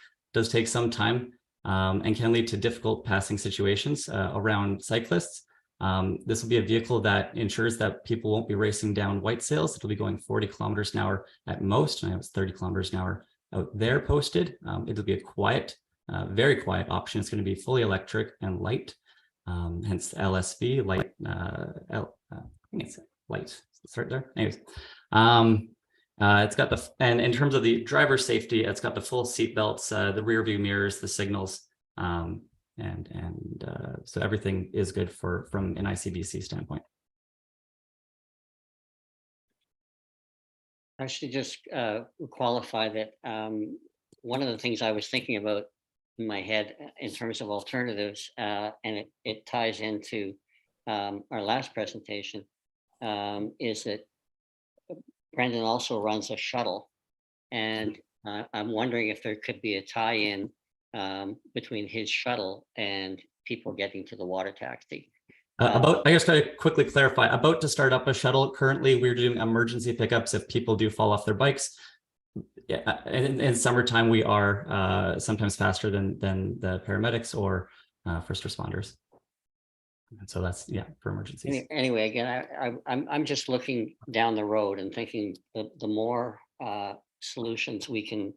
G: some time, and can lead to difficult passing situations around cyclists. This will be a vehicle that ensures that people won't be racing down white sails. It'll be going 40 kilometers an hour at most. And I know it's 30 kilometers an hour out there posted. It'll be a quiet, very quiet option. It's going to be fully electric and light, hence LSV, light. I think it's light. It's right there. Anyways, it's got and in terms of the driver safety, it's got the full seat belts, the rear view mirrors, the signals, so everything is good from an ICBC standpoint.
D: I should just qualify that one of the things I was thinking about in my head in terms of alternatives, and it ties into our last presentation, is that Brendan also runs a shuttle, and I'm wondering if there could be a tie-in between his shuttle and people getting to the water taxi.
G: I just got to quickly clarify, about to start up a shuttle. Currently, we're doing emergency pickups if people do fall off their bikes. Yeah, in summertime, we are sometimes faster than the paramedics or first responders. And so that's, for emergencies.
D: Anyway, again, I'm just looking down the road and thinking the more solutions we can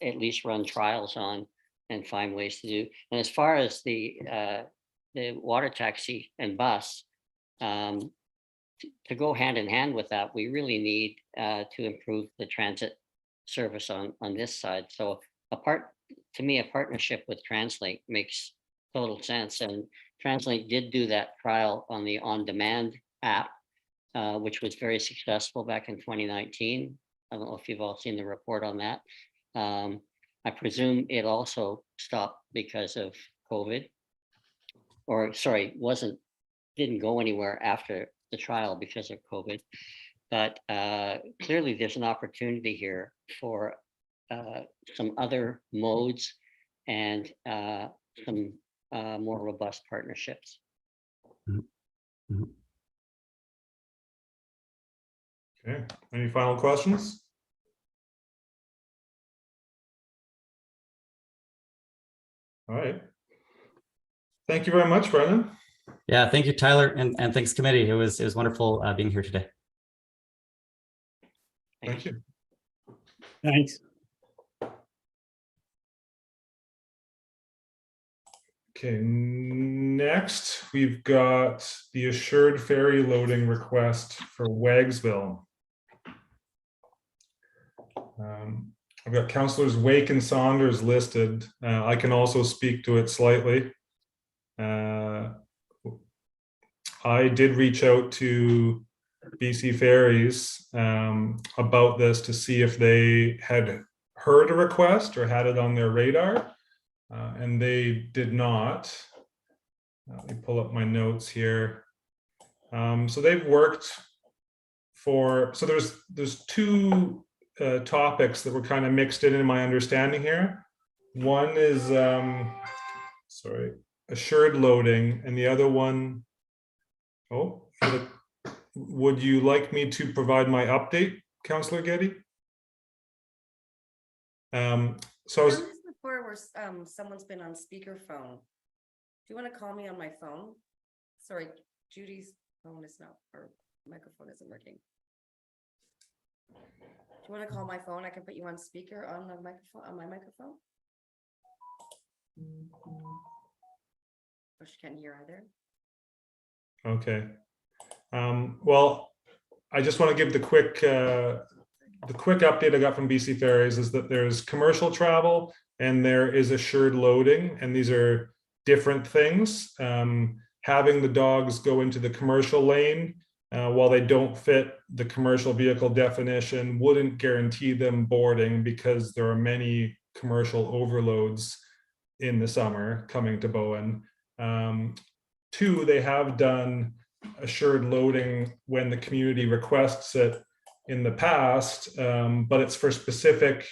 D: at least run trials on and find ways to do. And as far as the water taxi and bus, to go hand in hand with that, we really need to improve the transit service on this side. So to me, a partnership with TransLink makes total sense. And TransLink did do that trial on the on-demand app, which was very successful back in 2019. I don't know if you've all seen the report on that. I presume it also stopped because of COVID, or sorry, didn't go anywhere after the trial because of COVID. But clearly there's an opportunity here for some other modes and some more robust partnerships.
G: Mm-hmm.
A: Okay, any final questions? All right. Thank you very much, Brendan.
G: Yeah, thank you, Tyler, and thanks, committee. It was wonderful being here today.
A: Thank you.
B: Thanks.
A: Okay, next we've got the assured ferry loading request for Wagsville. I've got councillors Wake and Saunders listed. I can also speak to it slightly. I did reach out to BC Ferries about this to see if they had heard a request or had it on their radar, and they did not. Let me pull up my notes here. So they've worked for, so there's two topics that were kind of mixed in my understanding here. One is assured loading, and the other one, would you like me to provide my update, Councillor Getty? So I was
K: before where someone's been on speakerphone. Do you want to call me on my phone? Sorry, Judy's phone is not, or microphone isn't working. Do you want to call my phone? I can put you on speaker on the microphone, on my microphone. Or she can't hear either.
A: okay. Well, I just want to give the quick update I got from BC Ferries is that there's commercial travel and there is assured loading, and these are different things. Having the dogs go into the commercial lane while they don't fit the commercial vehicle definition wouldn't guarantee them boarding, because there are many commercial overloads in the summer coming to Bowen. Two, they have done assured loading when the community requests it in the past, but it's for specific,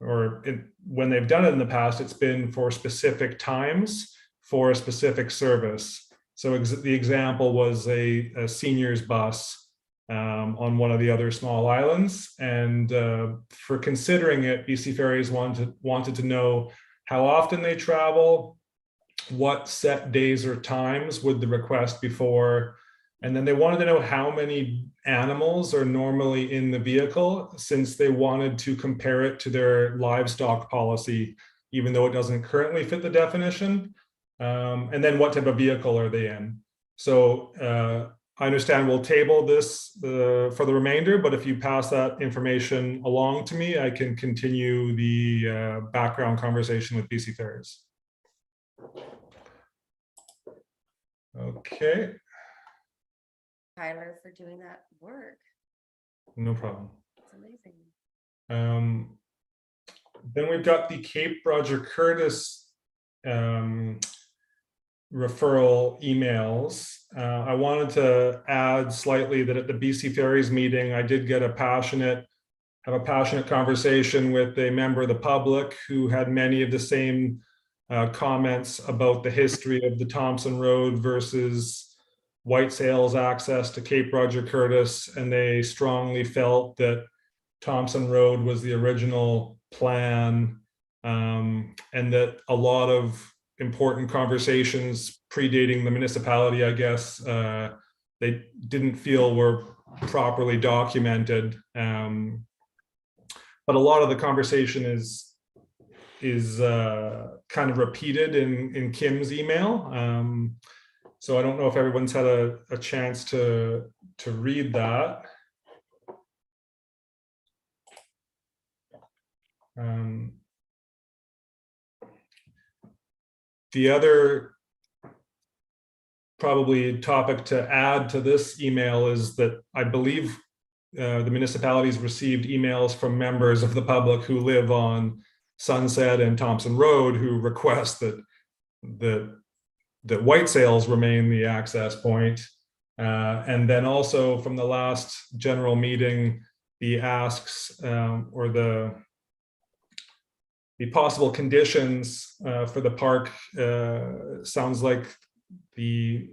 A: when they've done it in the past, it's been for specific times for a specific service. So the example was a seniors bus on one of the other small islands. And for considering it, BC Ferries wanted to know how often they travel, what set days or times would the request be for, and then they wanted to know how many animals are normally in the vehicle, since they wanted to compare it to their livestock policy, even though it doesn't currently fit the definition. And then what type of vehicle are they in? So I understand we'll table this for the remainder, but if you pass that information along to me, I can continue the background conversation with BC Ferries. Okay,
K: Tyler, for doing that work.
A: no problem.
K: It's amazing.
A: Then we've got the Cape Roger Curtis referral emails. I wanted to add slightly that at the BC Ferries meeting, I did get have a passionate conversation with a member of the public who had many of the same comments about the history of the Thompson Road versus white sails access to Cape Roger Curtis, and they strongly felt that Thompson Road was the original plan, and that a lot of important conversations predating the municipality, I guess, they didn't feel were properly documented. But a lot of the conversation is kind of repeated in Kim's email. So I don't know if everyone's had a chance to read that. The other probably topic to add to this email is that I believe the municipalities received emails from members of the public who live on Sunset and Thompson Road who request that white sails remain the access point. And then also from the last general meeting, the asks or the possible conditions for the park, sounds like the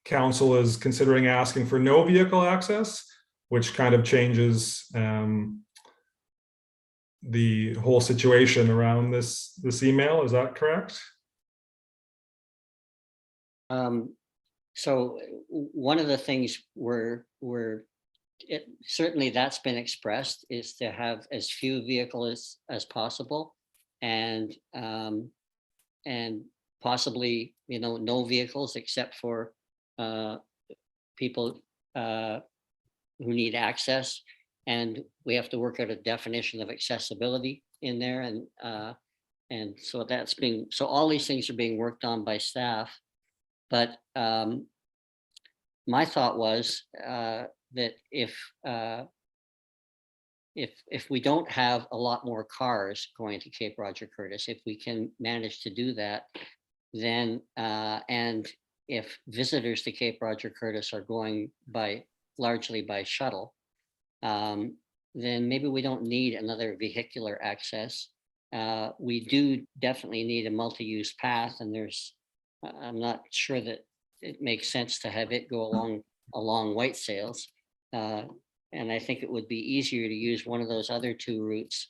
A: council is considering asking for no vehicle access, which kind of changes the whole situation around this email. Is that correct?
D: So one of the things certainly that's been expressed is to have as few vehicles as possible, and possibly, no vehicles except for people who need access. And we have to work out a definition of accessibility in there, and so so all these things are being worked on by staff. But my thought was that if we don't have a lot more cars going to Cape Roger Curtis, if we can manage to do that, then and if visitors to Cape Roger Curtis are going largely by shuttle, then maybe we don't need another vehicular access. We do definitely need a multi-use path, and I'm not sure that it makes sense to have it go along white sails. And I think it would be easier to use one of those other two routes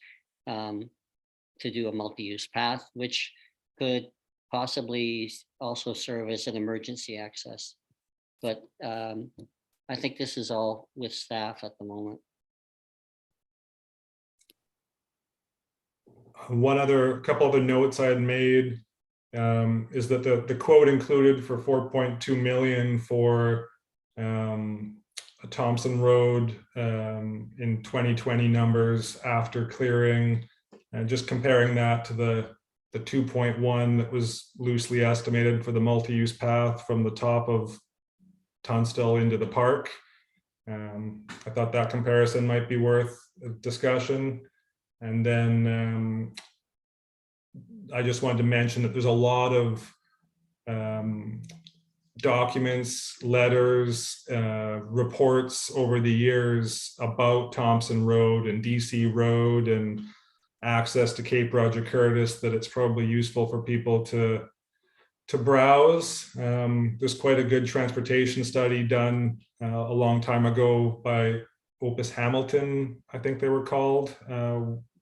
D: to do a multi-use path, which could possibly also serve as an emergency access. But I think this is all with staff at the moment.
A: Couple other notes I had made is that the quote included for 4.2 million for a Thompson Road in 2020 numbers after clearing, and just comparing that to the 2.1 that was loosely estimated for the multi-use path from the top of Tunstall into the park. I thought that comparison might be worth a discussion. And then I just wanted to mention that there's a lot of documents, letters, reports over the years about Thompson Road and DC Road and access to Cape Roger Curtis, that it's probably useful for people to to browse. There's quite a good transportation study done a long time ago by Opus Hamilton, I think they were called,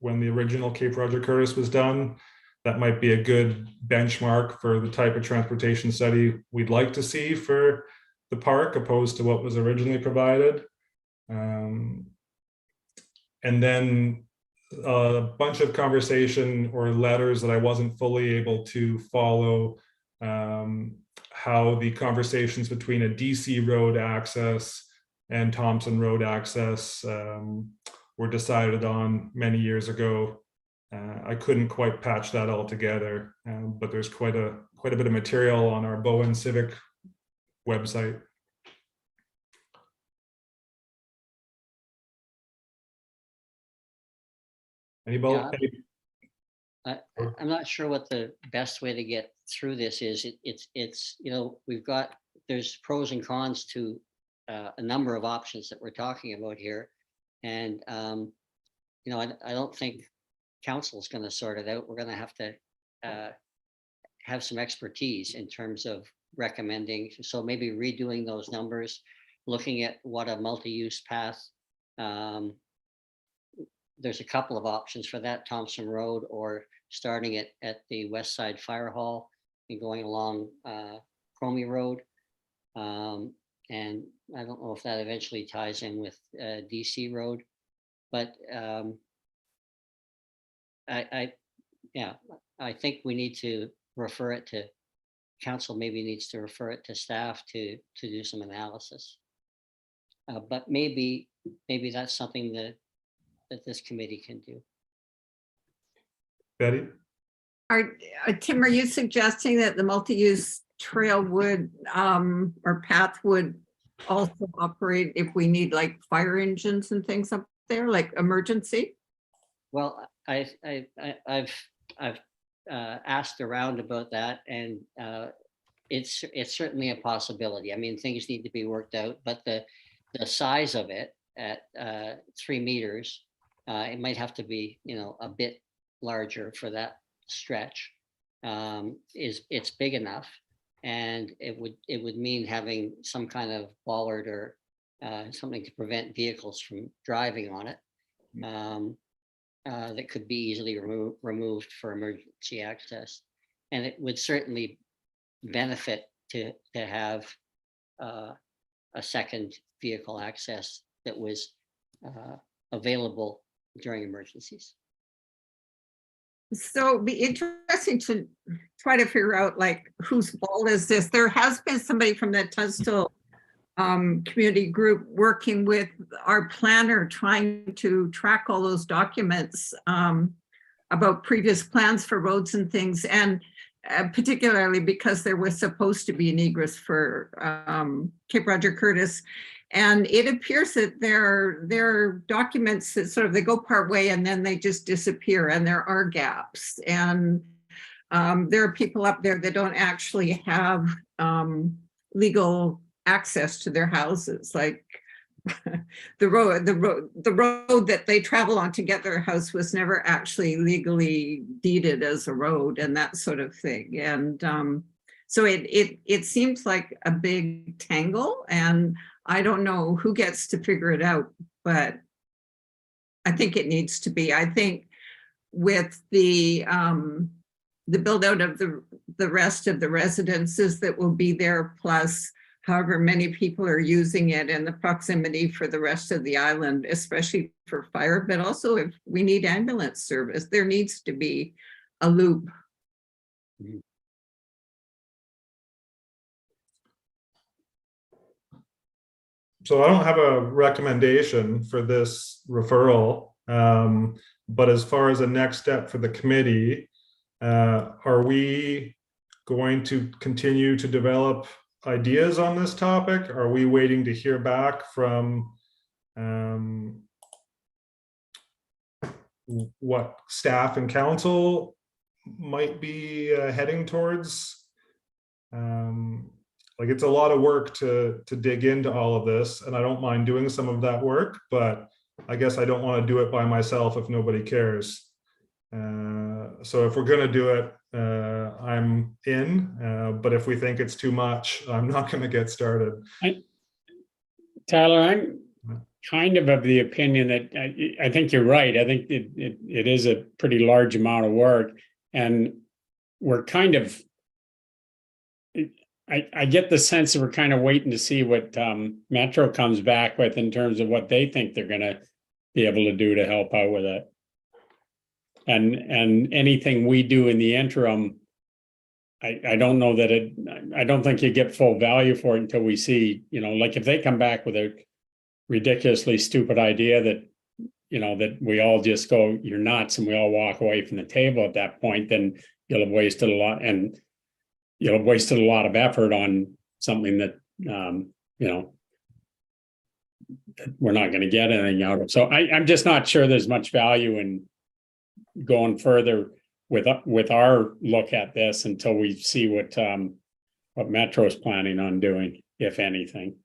A: when the original Cape Roger Curtis was done. That might be a good benchmark for the type of transportation study we'd like to see for the park, opposed to what was originally provided. And then a bunch of conversation or letters that I wasn't fully able to follow, how the conversations between a DC road access and Thompson Road access were decided on many years ago. I couldn't quite patch that all together, but there's quite a bit of material on our Bowen Civic website. Anybody?
D: I'm not sure what the best way to get through this is. It's you know, there's pros and cons to a number of options that we're talking about here, and you know, I don't think council's going to sort it out. We're going to have to have some expertise in terms of recommending. So maybe redoing those numbers, looking at what a multi-use path. There's a couple of options for that, Thompson Road, or starting it at the West Side Fire Hall and going along Cromie Road. And I don't know if that eventually ties in with DC Road, but I think we need to refer it to council. Maybe needs to refer it to staff to do some analysis. But maybe that's something that this committee can do.
A: Betty?
J: Tim, are you suggesting that the multi-use trail would or path would also operate if we need like fire engines and things up there, like emergency?
D: Well, I've asked around about that, and it's certainly a possibility. I mean, things need to be worked out, but the size of it at 3 meters, it might have to be, you know, a bit larger for that stretch. It's big enough, and it would mean having some kind of bollard or something to prevent vehicles from driving on it. That could be easily removed for emergency access, and it would certainly benefit to have a second vehicle access that was available during emergencies.
J: So it'd be interesting to try to figure out like whose fault is this. There has been somebody from the Tunstall community group working with our planner, trying to track all those documents about previous plans for roads and things, and particularly because there was supposed to be an egress for Cape Roger Curtis. And it appears that there are documents that sort of, they go part way and then they just disappear, and there are gaps. And there are people up there that don't actually have legal access to their houses. Like the road that they travel on to get their house was never actually legally deeded as a road, and that sort of thing. And so it seems like a big tangle, and I don't know who gets to figure it out, but I think it needs to be. I think with the build out of the rest of the residences that will be there, plus however many people are using it, and the proximity for the rest of the island, especially for fire, but also if we need ambulance service, there needs to be a loop.
A: So I don't have a recommendation for this referral, but as far as a next step for the committee, are we going to continue to develop ideas on this topic? Are we waiting to hear back from what staff and council might be heading towards? Like, it's a lot of work to dig into all of this, and I don't mind doing some of that work, but I guess I don't want to do it by myself if nobody cares. So if we're going to do it, I'm in. But if we think it's too much, I'm not going to get started.
B: Tyler, I'm kind of the opinion that I think you're right. I think it is a pretty large amount of work, and we're kind of, I get the sense that we're kind of waiting to see what Metro comes back with in terms of what they think they're going to be able to do to help out with it. And anything we do in the interim, I don't know that I don't think you get full value for it until we see, like if they come back with a ridiculously stupid idea that, that we all just go, you're nuts, and we all walk away from the table at that point, then you'll have wasted a lot, and you'll have wasted a lot of effort on something that, we're not going to get anything out of. So I'm just not sure there's much value in going further with our look at this until we see what Metro is planning on doing, if anything.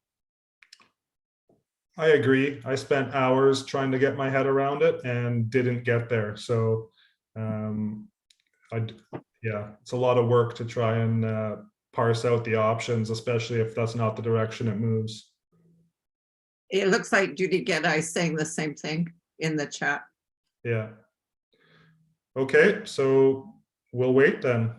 A: I agree. I spent hours trying to get my head around it and didn't get there. So, yeah, it's a lot of work to try and parse out the options, especially if that's not the direction it moves.
J: It looks like Judy Gedde is saying the same thing in the chat.
A: Yeah. Okay, so we'll wait then.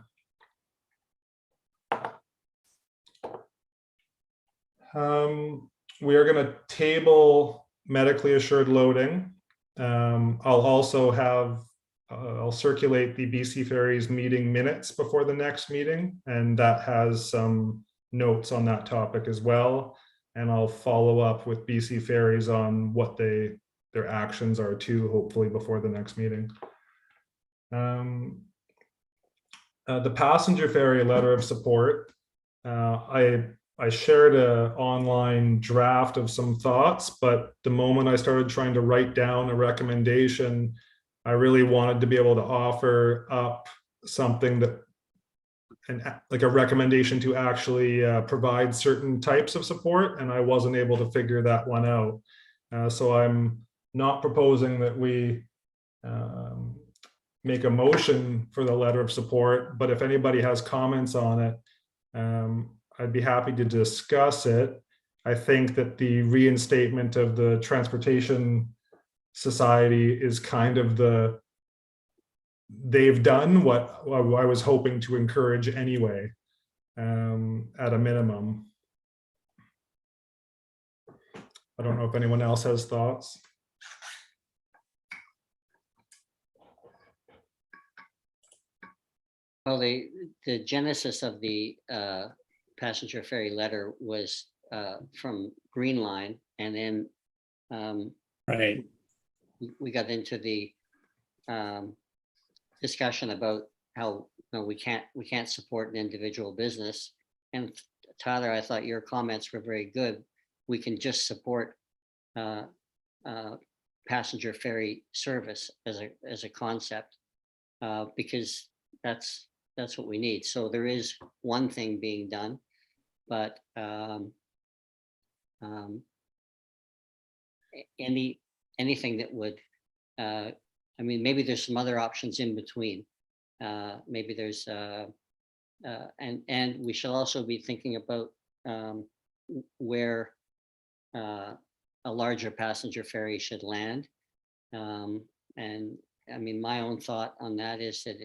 A: We are going to table medically assured loading. I'll also have, I'll circulate the BC Ferries meeting minutes before the next meeting, and that has some notes on that topic as well. And I'll follow up with BC Ferries on what their actions are too, hopefully before the next meeting. The passenger ferry letter of support, I shared an online draft of some thoughts, but the moment I started trying to write down a recommendation, I really wanted to be able to offer up something that, like a recommendation to actually provide certain types of support, and I wasn't able to figure that one out. So I'm not proposing that we make a motion for the letter of support, but if anybody has comments on it, I'd be happy to discuss it. I think that the reinstatement of the Transportation Society is kind of they've done what I was hoping to encourage anyway, at a minimum. I don't know if anyone else has thoughts.
D: Well, the genesis of the passenger ferry letter was from Green Line, and then
B: Right.
D: we got into the discussion about how we can't support an individual business. And Tyler, I thought your comments were very good. We can just support passenger ferry service as a concept, because that's what we need. So there is one thing being done, but anything that would, I mean, maybe there's some other options in between. Maybe there's and we shall also be thinking about where a larger passenger ferry should land. And I mean, my own thought on that is that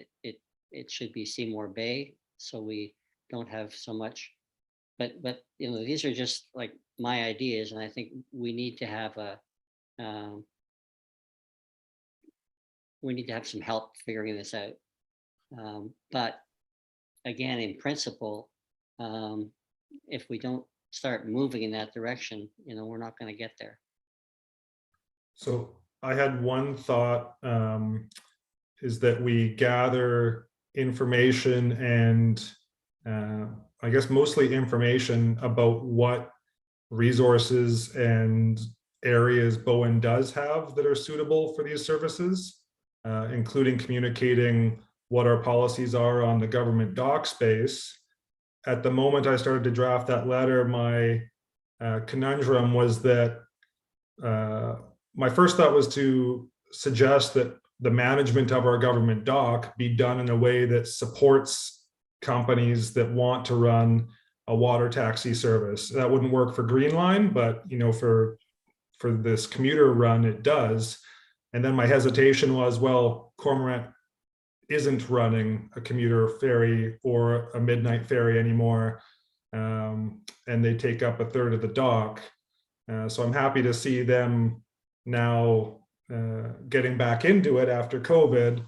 D: it should be Seymour Bay, so we don't have so much. But these are just like my ideas, and I think we need to have some help figuring this out. But again, in principle, if we don't start moving in that direction, we're not going to get there.
A: So I had one thought, is that we gather information and I guess mostly information about what resources and areas Bowen does have that are suitable for these services, including communicating what our policies are on the government dock space. At the moment I started to draft that letter, my conundrum was that my first thought was to suggest that the management of our government dock be done in a way that supports companies that want to run a water taxi service. That wouldn't work for Green Line, but for this commuter run, it does. And then my hesitation was, well, Cormorant isn't running a commuter ferry or a midnight ferry anymore, and they take up a third of the dock. So I'm happy to see them now getting back into it after COVID,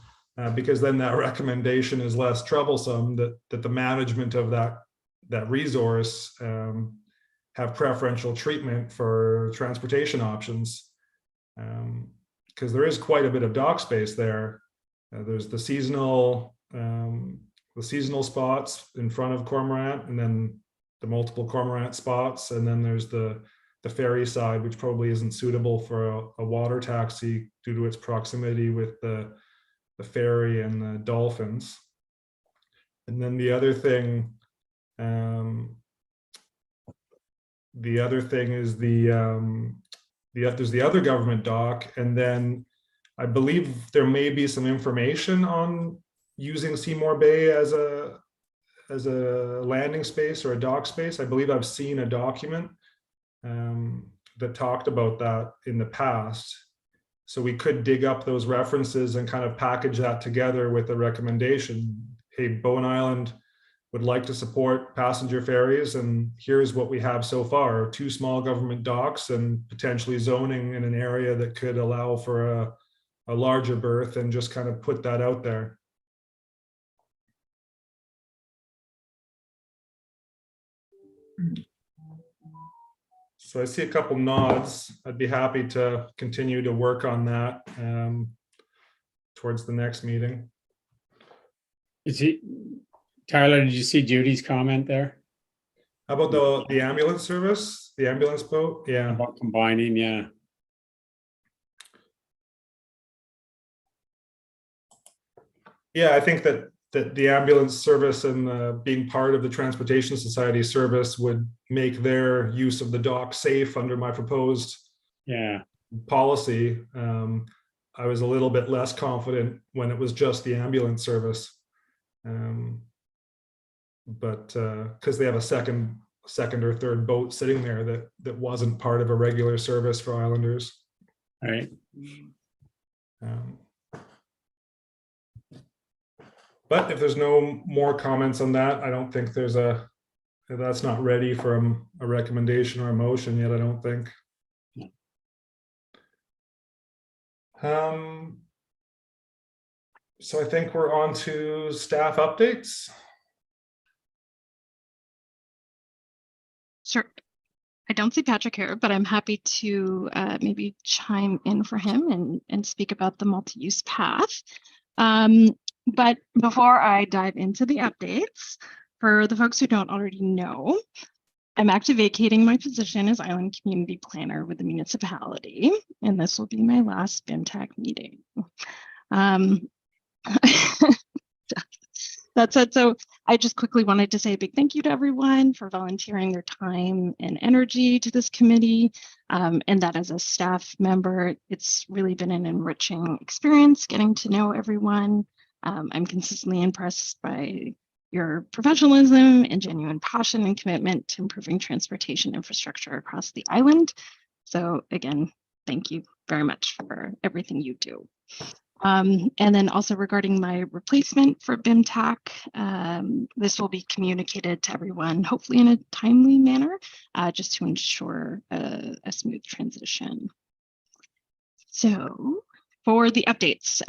A: because then that recommendation is less troublesome, that the management of that resource have preferential treatment for transportation options, because there is quite a bit of dock space there. There's the seasonal spots in front of Cormorant, and then the multiple Cormorant spots, and then there's the ferry side, which probably isn't suitable for a water taxi due to its proximity with the ferry and the dolphins. And then the other thing is there's the other government dock, and then I believe there may be some information on using Seymour Bay as a landing space or a dock space. I believe I've seen a document that talked about that in the past. So we could dig up those references and kind of package that together with a recommendation. Hey, Bowen Island would like to support passenger ferries, and here's what we have so far: 2 small government docks and potentially zoning in an area that could allow for a larger berth, and just kind of put that out there. So I see a couple nods. I'd be happy to continue to work on that towards the next meeting.
B: Tyler, did you see Judy's comment there?
A: How about the ambulance service, the ambulance boat? Yeah.
B: About combining, yeah.
A: Yeah, I think that the ambulance service and being part of the Transportation Society service would make their use of the dock safe under my proposed policy. I was a little bit less confident when it was just the ambulance service, but because they have a second or third boat sitting there that wasn't part of a regular service for Islanders.
B: All right.
A: But if there's no more comments on that, I don't think that's not ready for a recommendation or a motion yet, I don't think. So I think we're on to staff updates.
H: Sure. I don't see Patrick here, but I'm happy to maybe chime in for him and speak about the multi-use path. But before I dive into the updates, for the folks who don't already know, I'm actually vacating my position as Island Community Planner with the municipality, and this will be my last BIMTAC meeting. That said, so I just quickly wanted to say a big thank you to everyone for volunteering their time and energy to this committee, and that as a staff member, it's really been an enriching experience getting to know everyone. I'm consistently impressed by your professionalism and genuine passion and commitment to improving transportation infrastructure across the island. So again, thank you very much for everything you do. And then also regarding my replacement for BIMTAC, this will be communicated to everyone, hopefully in a timely manner, just to ensure a smooth transition. So for the updates,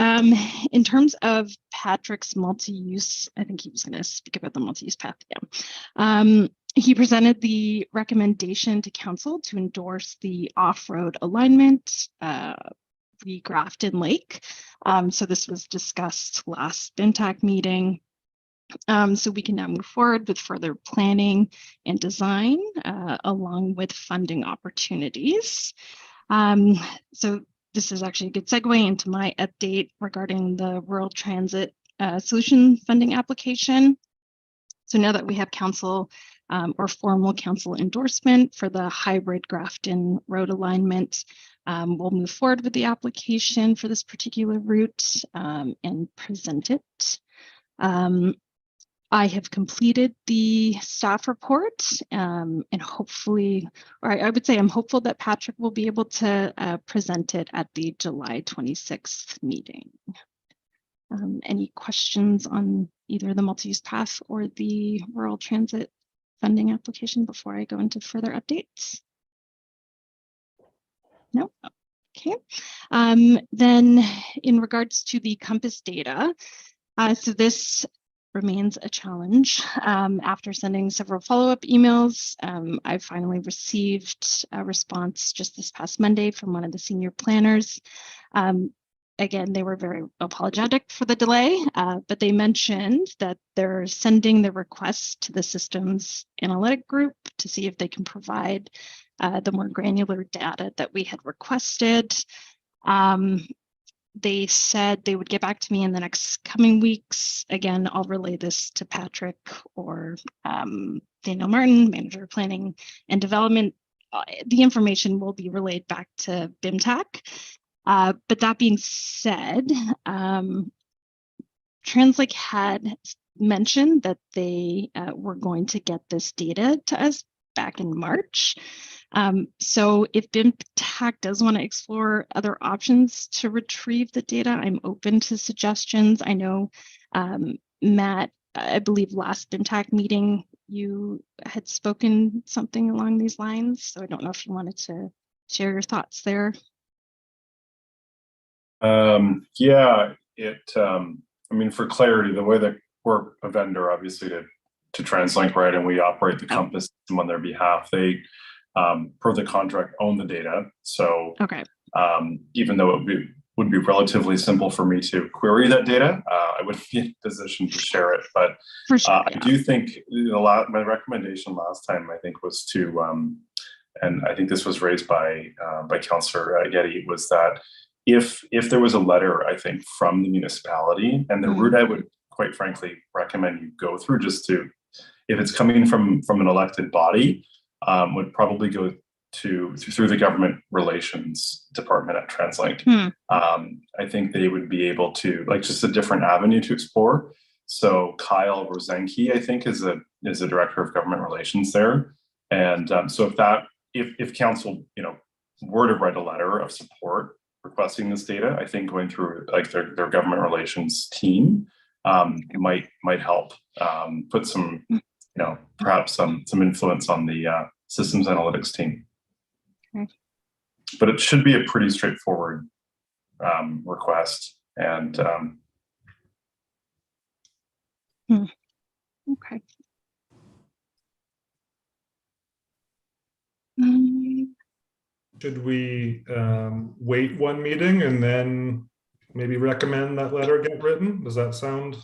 H: in terms of Patrick's multi-use, I think he was going to speak about the multi-use path. Yeah. He presented the recommendation to council to endorse the off-road alignment, the Grafton Lake. So this was discussed last BIMTAC meeting. So we can now move forward with further planning and design along with funding opportunities. So this is actually a good segue into my update regarding the Rural Transit Solution Funding application. So now that we have council or formal council endorsement for the hybrid Grafton road alignment. We'll move forward with the application for this particular route and present it. I have completed the staff report and hopefully, or I would say I'm hopeful that Patrick will be able to present it at the July 26th meeting. Any questions on either the multi-use path or the rural transit funding application before I go into further updates? No? Okay. Then in regards to the Compass data, so this remains a challenge. After sending several follow-up emails, I finally received a response just this past Monday from one of the senior planners. Again, they were very apologetic for the delay, but they mentioned that they're sending the request to the systems analytic group to see if they can provide the more granular data that we had requested. They said they would get back to me in the next coming weeks. Again, I'll relay this to Patrick or Daniel Martin, Manager of Planning and Development. The information will be relayed back to BIMTAC. But that being said, TransLink had mentioned that they were going to get this data to us back in March. So if BIMTAC does want to explore other options to retrieve the data, I'm open to suggestions. I know, Matt, I believe last BIMTAC meeting, you had spoken something along these lines. So I don't know if you wanted to share your thoughts there.
L: Yeah, I mean, for clarity, the way that we're a vendor, obviously, to TransLink, right, and we operate the Compass system on their behalf, they, per the contract, own the data. So,
H: okay.
L: Even though it would be relatively simple for me to query that data, I wouldn't be in a position to share it. But
H: for sure,
L: I do think my recommendation last time, I think, was to, and I think this was raised by Councillor Getty, was that if there was a letter, I think, from the municipality, and the route I would quite frankly recommend you go through, just to, if it's coming from an elected body, would probably go through the government relations department at TransLink. I think they would be able to, like, just a different avenue to explore. So Kyle Rosenke, I think, is a director of government relations there, and so if council, were to write a letter of support requesting this data, I think going through like their government relations team might help put some, perhaps some influence on the systems analytics team.
H: Okay.
L: But it should be a pretty straightforward request, and
H: okay.
A: Should we wait one meeting and then maybe recommend that letter get written? Does that sound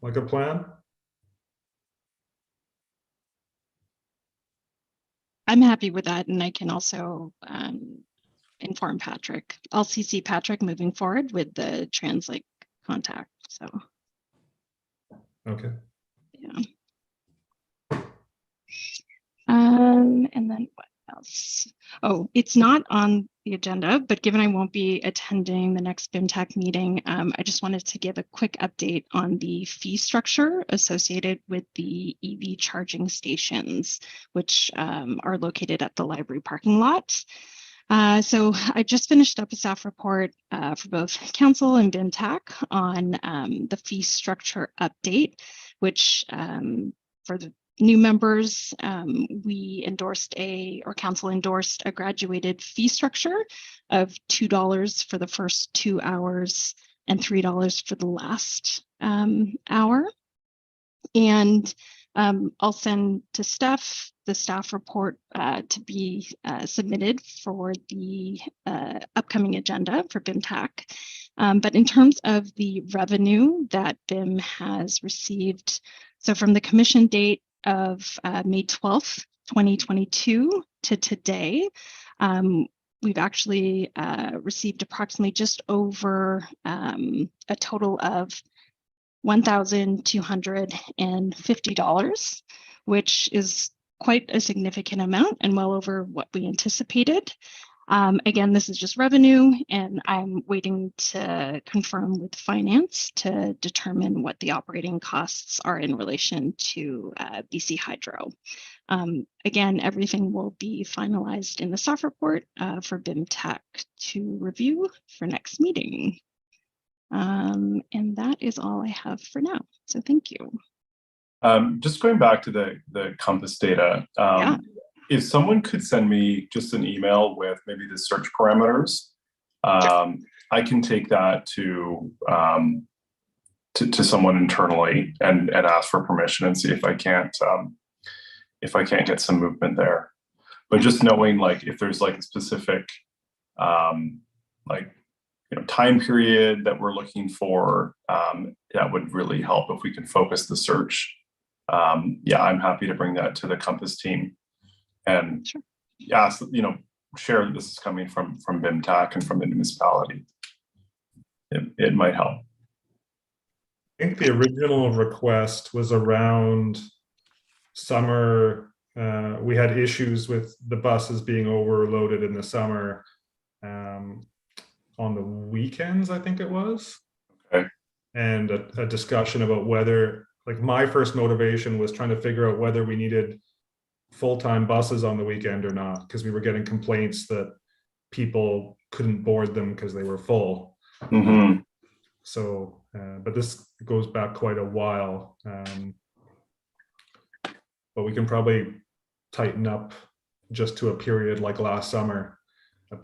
A: like a plan?
H: I'm happy with that, and I can also inform Patrick. I'll CC Patrick moving forward with the TransLink contact. So,
A: okay.
H: Yeah. And then what else? Oh, it's not on the agenda, but given I won't be attending the next BIMTAC meeting, I just wanted to give a quick update on the fee structure associated with the EV charging stations, which are located at the library parking lot. So I just finished up a staff report for both council and BIMTAC on the fee structure update, which for the new members, we endorsed council endorsed a graduated fee structure of $2 for the first 2 hours and $3 for the last hour. And I'll send to Steph the staff report to be submitted for the upcoming agenda for BIMTAC. But in terms of the revenue that BIM has received, so from the commission date of May 12th, 2022 to today, we've actually received approximately just over a total of $1,250, which is quite a significant amount and well over what we anticipated. Again, this is just revenue, and I'm waiting to confirm with finance to determine what the operating costs are in relation to BC Hydro. Again, everything will be finalized in the staff report for BIMTAC to review for next meeting. And that is all I have for now. So thank you.
L: Just going back to the Compass data,
H: Yeah.
L: if someone could send me just an email with maybe the search parameters, I can take that to someone internally and ask for permission and see if I can't get some movement there. But just knowing, like, if there's like a specific like, you know, time period that we're looking for, that would really help if we can focus the search. Yeah, I'm happy to bring that to the Compass team and ask, you know, share that this is coming from BIMTAC and from the municipality. It might help.
A: I think the original request was around summer. We had issues with the buses being overloaded in the summer on the weekends, I think it was.
L: Okay.
A: And a discussion about whether, like, my first motivation was trying to figure out whether we needed full-time buses on the weekend or not, because we were getting complaints that people couldn't board them because they were full.
L: Mm-hmm.
A: So, but this goes back quite a while. But we can probably tighten up just to a period like last summer.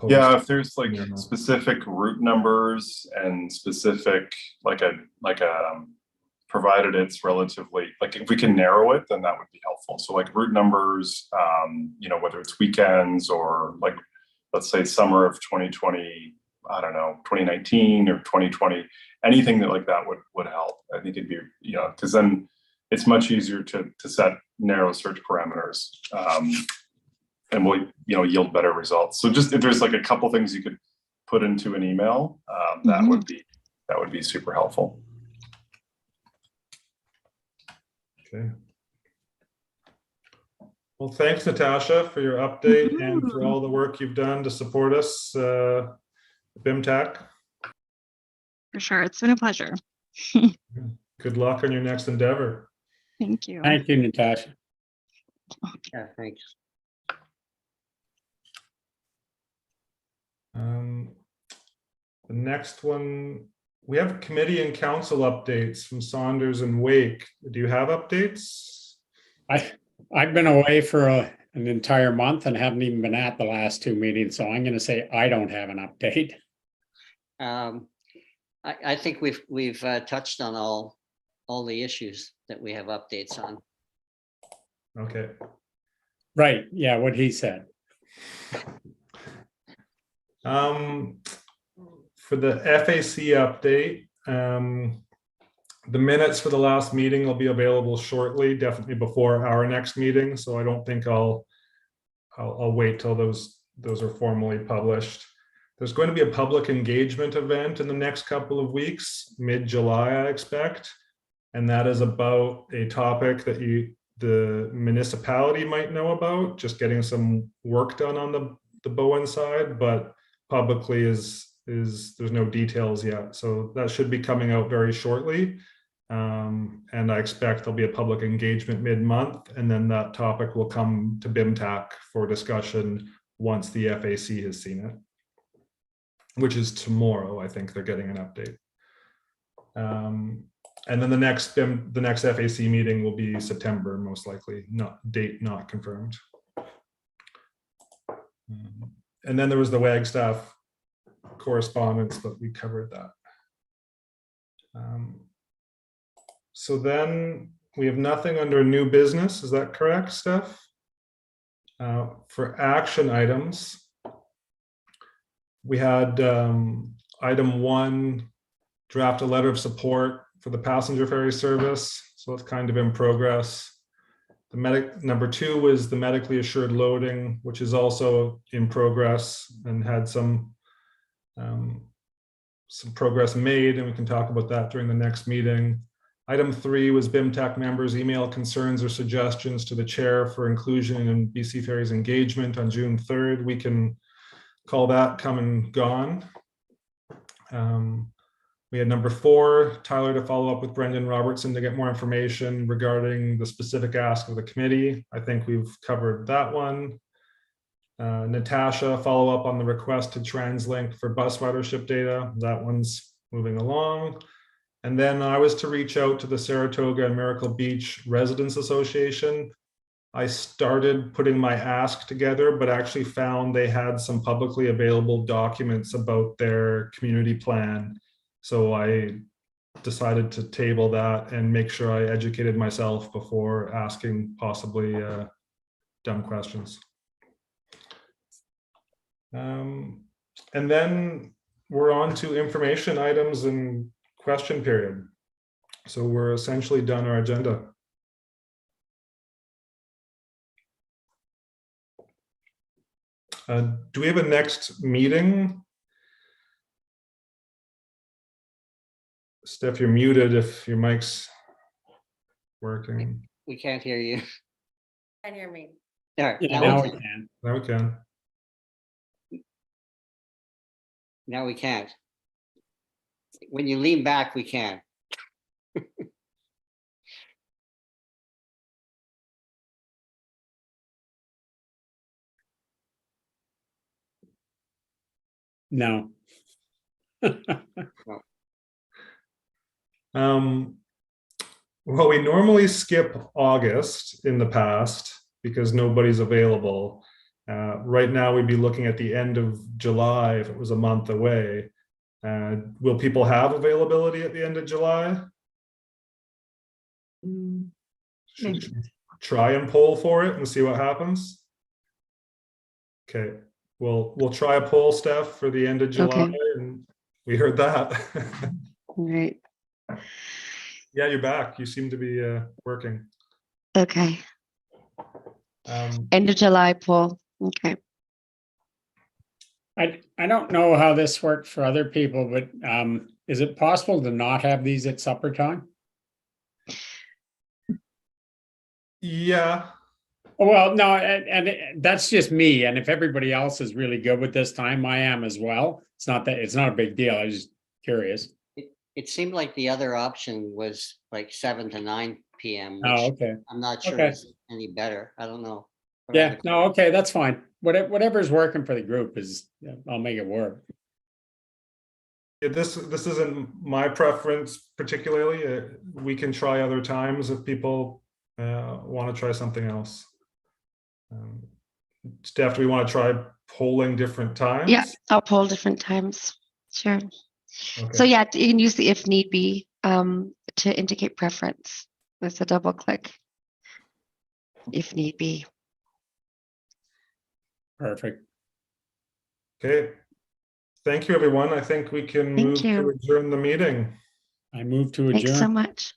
L: Yeah, if there's like specific route numbers and specific, like a provided it's relatively, like, if we can narrow it, then that would be helpful. So like route numbers, you know, whether it's weekends or, like, let's say summer of 2020, I don't know, 2019 or 2020, anything that like that would help. I think it'd be, you know, because then it's much easier to set narrow search parameters, and will, you know, yield better results. So just if there's like a couple things you could put into an email, that would be super helpful.
A: Okay. Well, thanks, Natasha, for your update and for all the work you've done to support us, BIMTAC.
H: For sure. It's been a pleasure.
A: Good luck on your next endeavor.
H: Thank you.
B: Thank you, Natasha.
D: Yeah, thanks.
A: The next one, we have committee and council updates from Saunders and Wake. Do you have updates?
B: I've been away for an entire month and haven't even been at the last two meetings, so I'm going to say I don't have an update.
D: I think we've touched on all the issues that we have updates on.
A: Okay.
B: Right. Yeah, what he said.
A: For the FAC update, the minutes for the last meeting will be available shortly, definitely before our next meeting. So I don't think I'll wait till those are formally published. There's going to be a public engagement event in the next couple of weeks, mid-July, I expect. And that is about a topic that the municipality might know about, just getting some work done on the Bowen side, but publicly there's no details yet. So that should be coming out very shortly. And I expect there'll be a public engagement mid-month, and then that topic will come to BIMTAC for discussion once the FAC has seen it, which is tomorrow. I think they're getting an update. And then the next FAC meeting will be September, most likely, not confirmed. And then there was the Wagstaff correspondence, but we covered that. So then we have nothing under new business. Is that correct, Steph? For action items, we had item 1, draft a letter of support for the passenger ferry service. So it's kind of in progress. Number 2 was the medically assured loading, which is also in progress and had some progress made, and we can talk about that during the next meeting. Item 3 was BIMTAC members email concerns or suggestions to the chair for inclusion in BC Ferries engagement on June 3rd. We can call that come and gone. We had number 4, Tyler to follow up with Brendan Robertson to get more information regarding the specific ask of the committee. I think we've covered that one. Natasha, follow up on the request to TransLink for bus ridership data. That one's moving along. And then I was to reach out to the Saratoga and Miracle Beach Residents Association. I started putting my ask together, but actually found they had some publicly available documents about their community plan. So I decided to table that and make sure I educated myself before asking possibly dumb questions. And then we're on to information items and question period. So we're essentially done our agenda. Do we have a next meeting? Steph, you're muted if your mic's working.
D: We can't hear you.
K: Can't hear me.
D: All right,
B: Yeah,
D: now
B: now
D: we
B: we
D: can.
B: can.
A: Now we can.
D: Now we can't. When you lean back, we can.
B: No.
A: Well, we normally skip August in the past because nobody's available. Right now, we'd be looking at the end of July if it was a month away. Will people have availability at the end of July? Should we try and poll for it and see what happens? Okay, we'll try a poll, Steph, for the end of July.
I: Okay.
A: And we heard that.
I: Right.
A: Yeah, you're back. You seem to be working.
I: Okay.
A: Um,
I: End of July, Paul. Okay.
B: I don't know how this worked for other people, but is it possible to not have these at supper time?
A: yeah,
B: Well, no, and that's just me. And if everybody else is really good with this time, I am as well. It's not a big deal. I was just curious.
D: It seemed like the other option was like 7 to 9 p.m.
B: Oh,
D: which
B: okay.
D: I'm not sure
B: Okay.
D: is any better. I don't know.
B: Yeah, no, okay, that's fine. Whatever's working for the group is, yeah, I'll make it work.
A: this isn't my preference particularly. We can try other times if people want to try something else. Steph, do we want to try polling different times?
I: Yeah, I'll poll different times. Sure.
A: Okay.
I: So yeah, you can use the if need be to indicate preference with a double click. If need be.
B: Perfect.
A: Okay. Thank you, everyone. I think we can
I: Thank
A: move to
I: you.
A: adjourn the meeting.
B: I move to
I: Thanks so
B: adjourn.
I: much.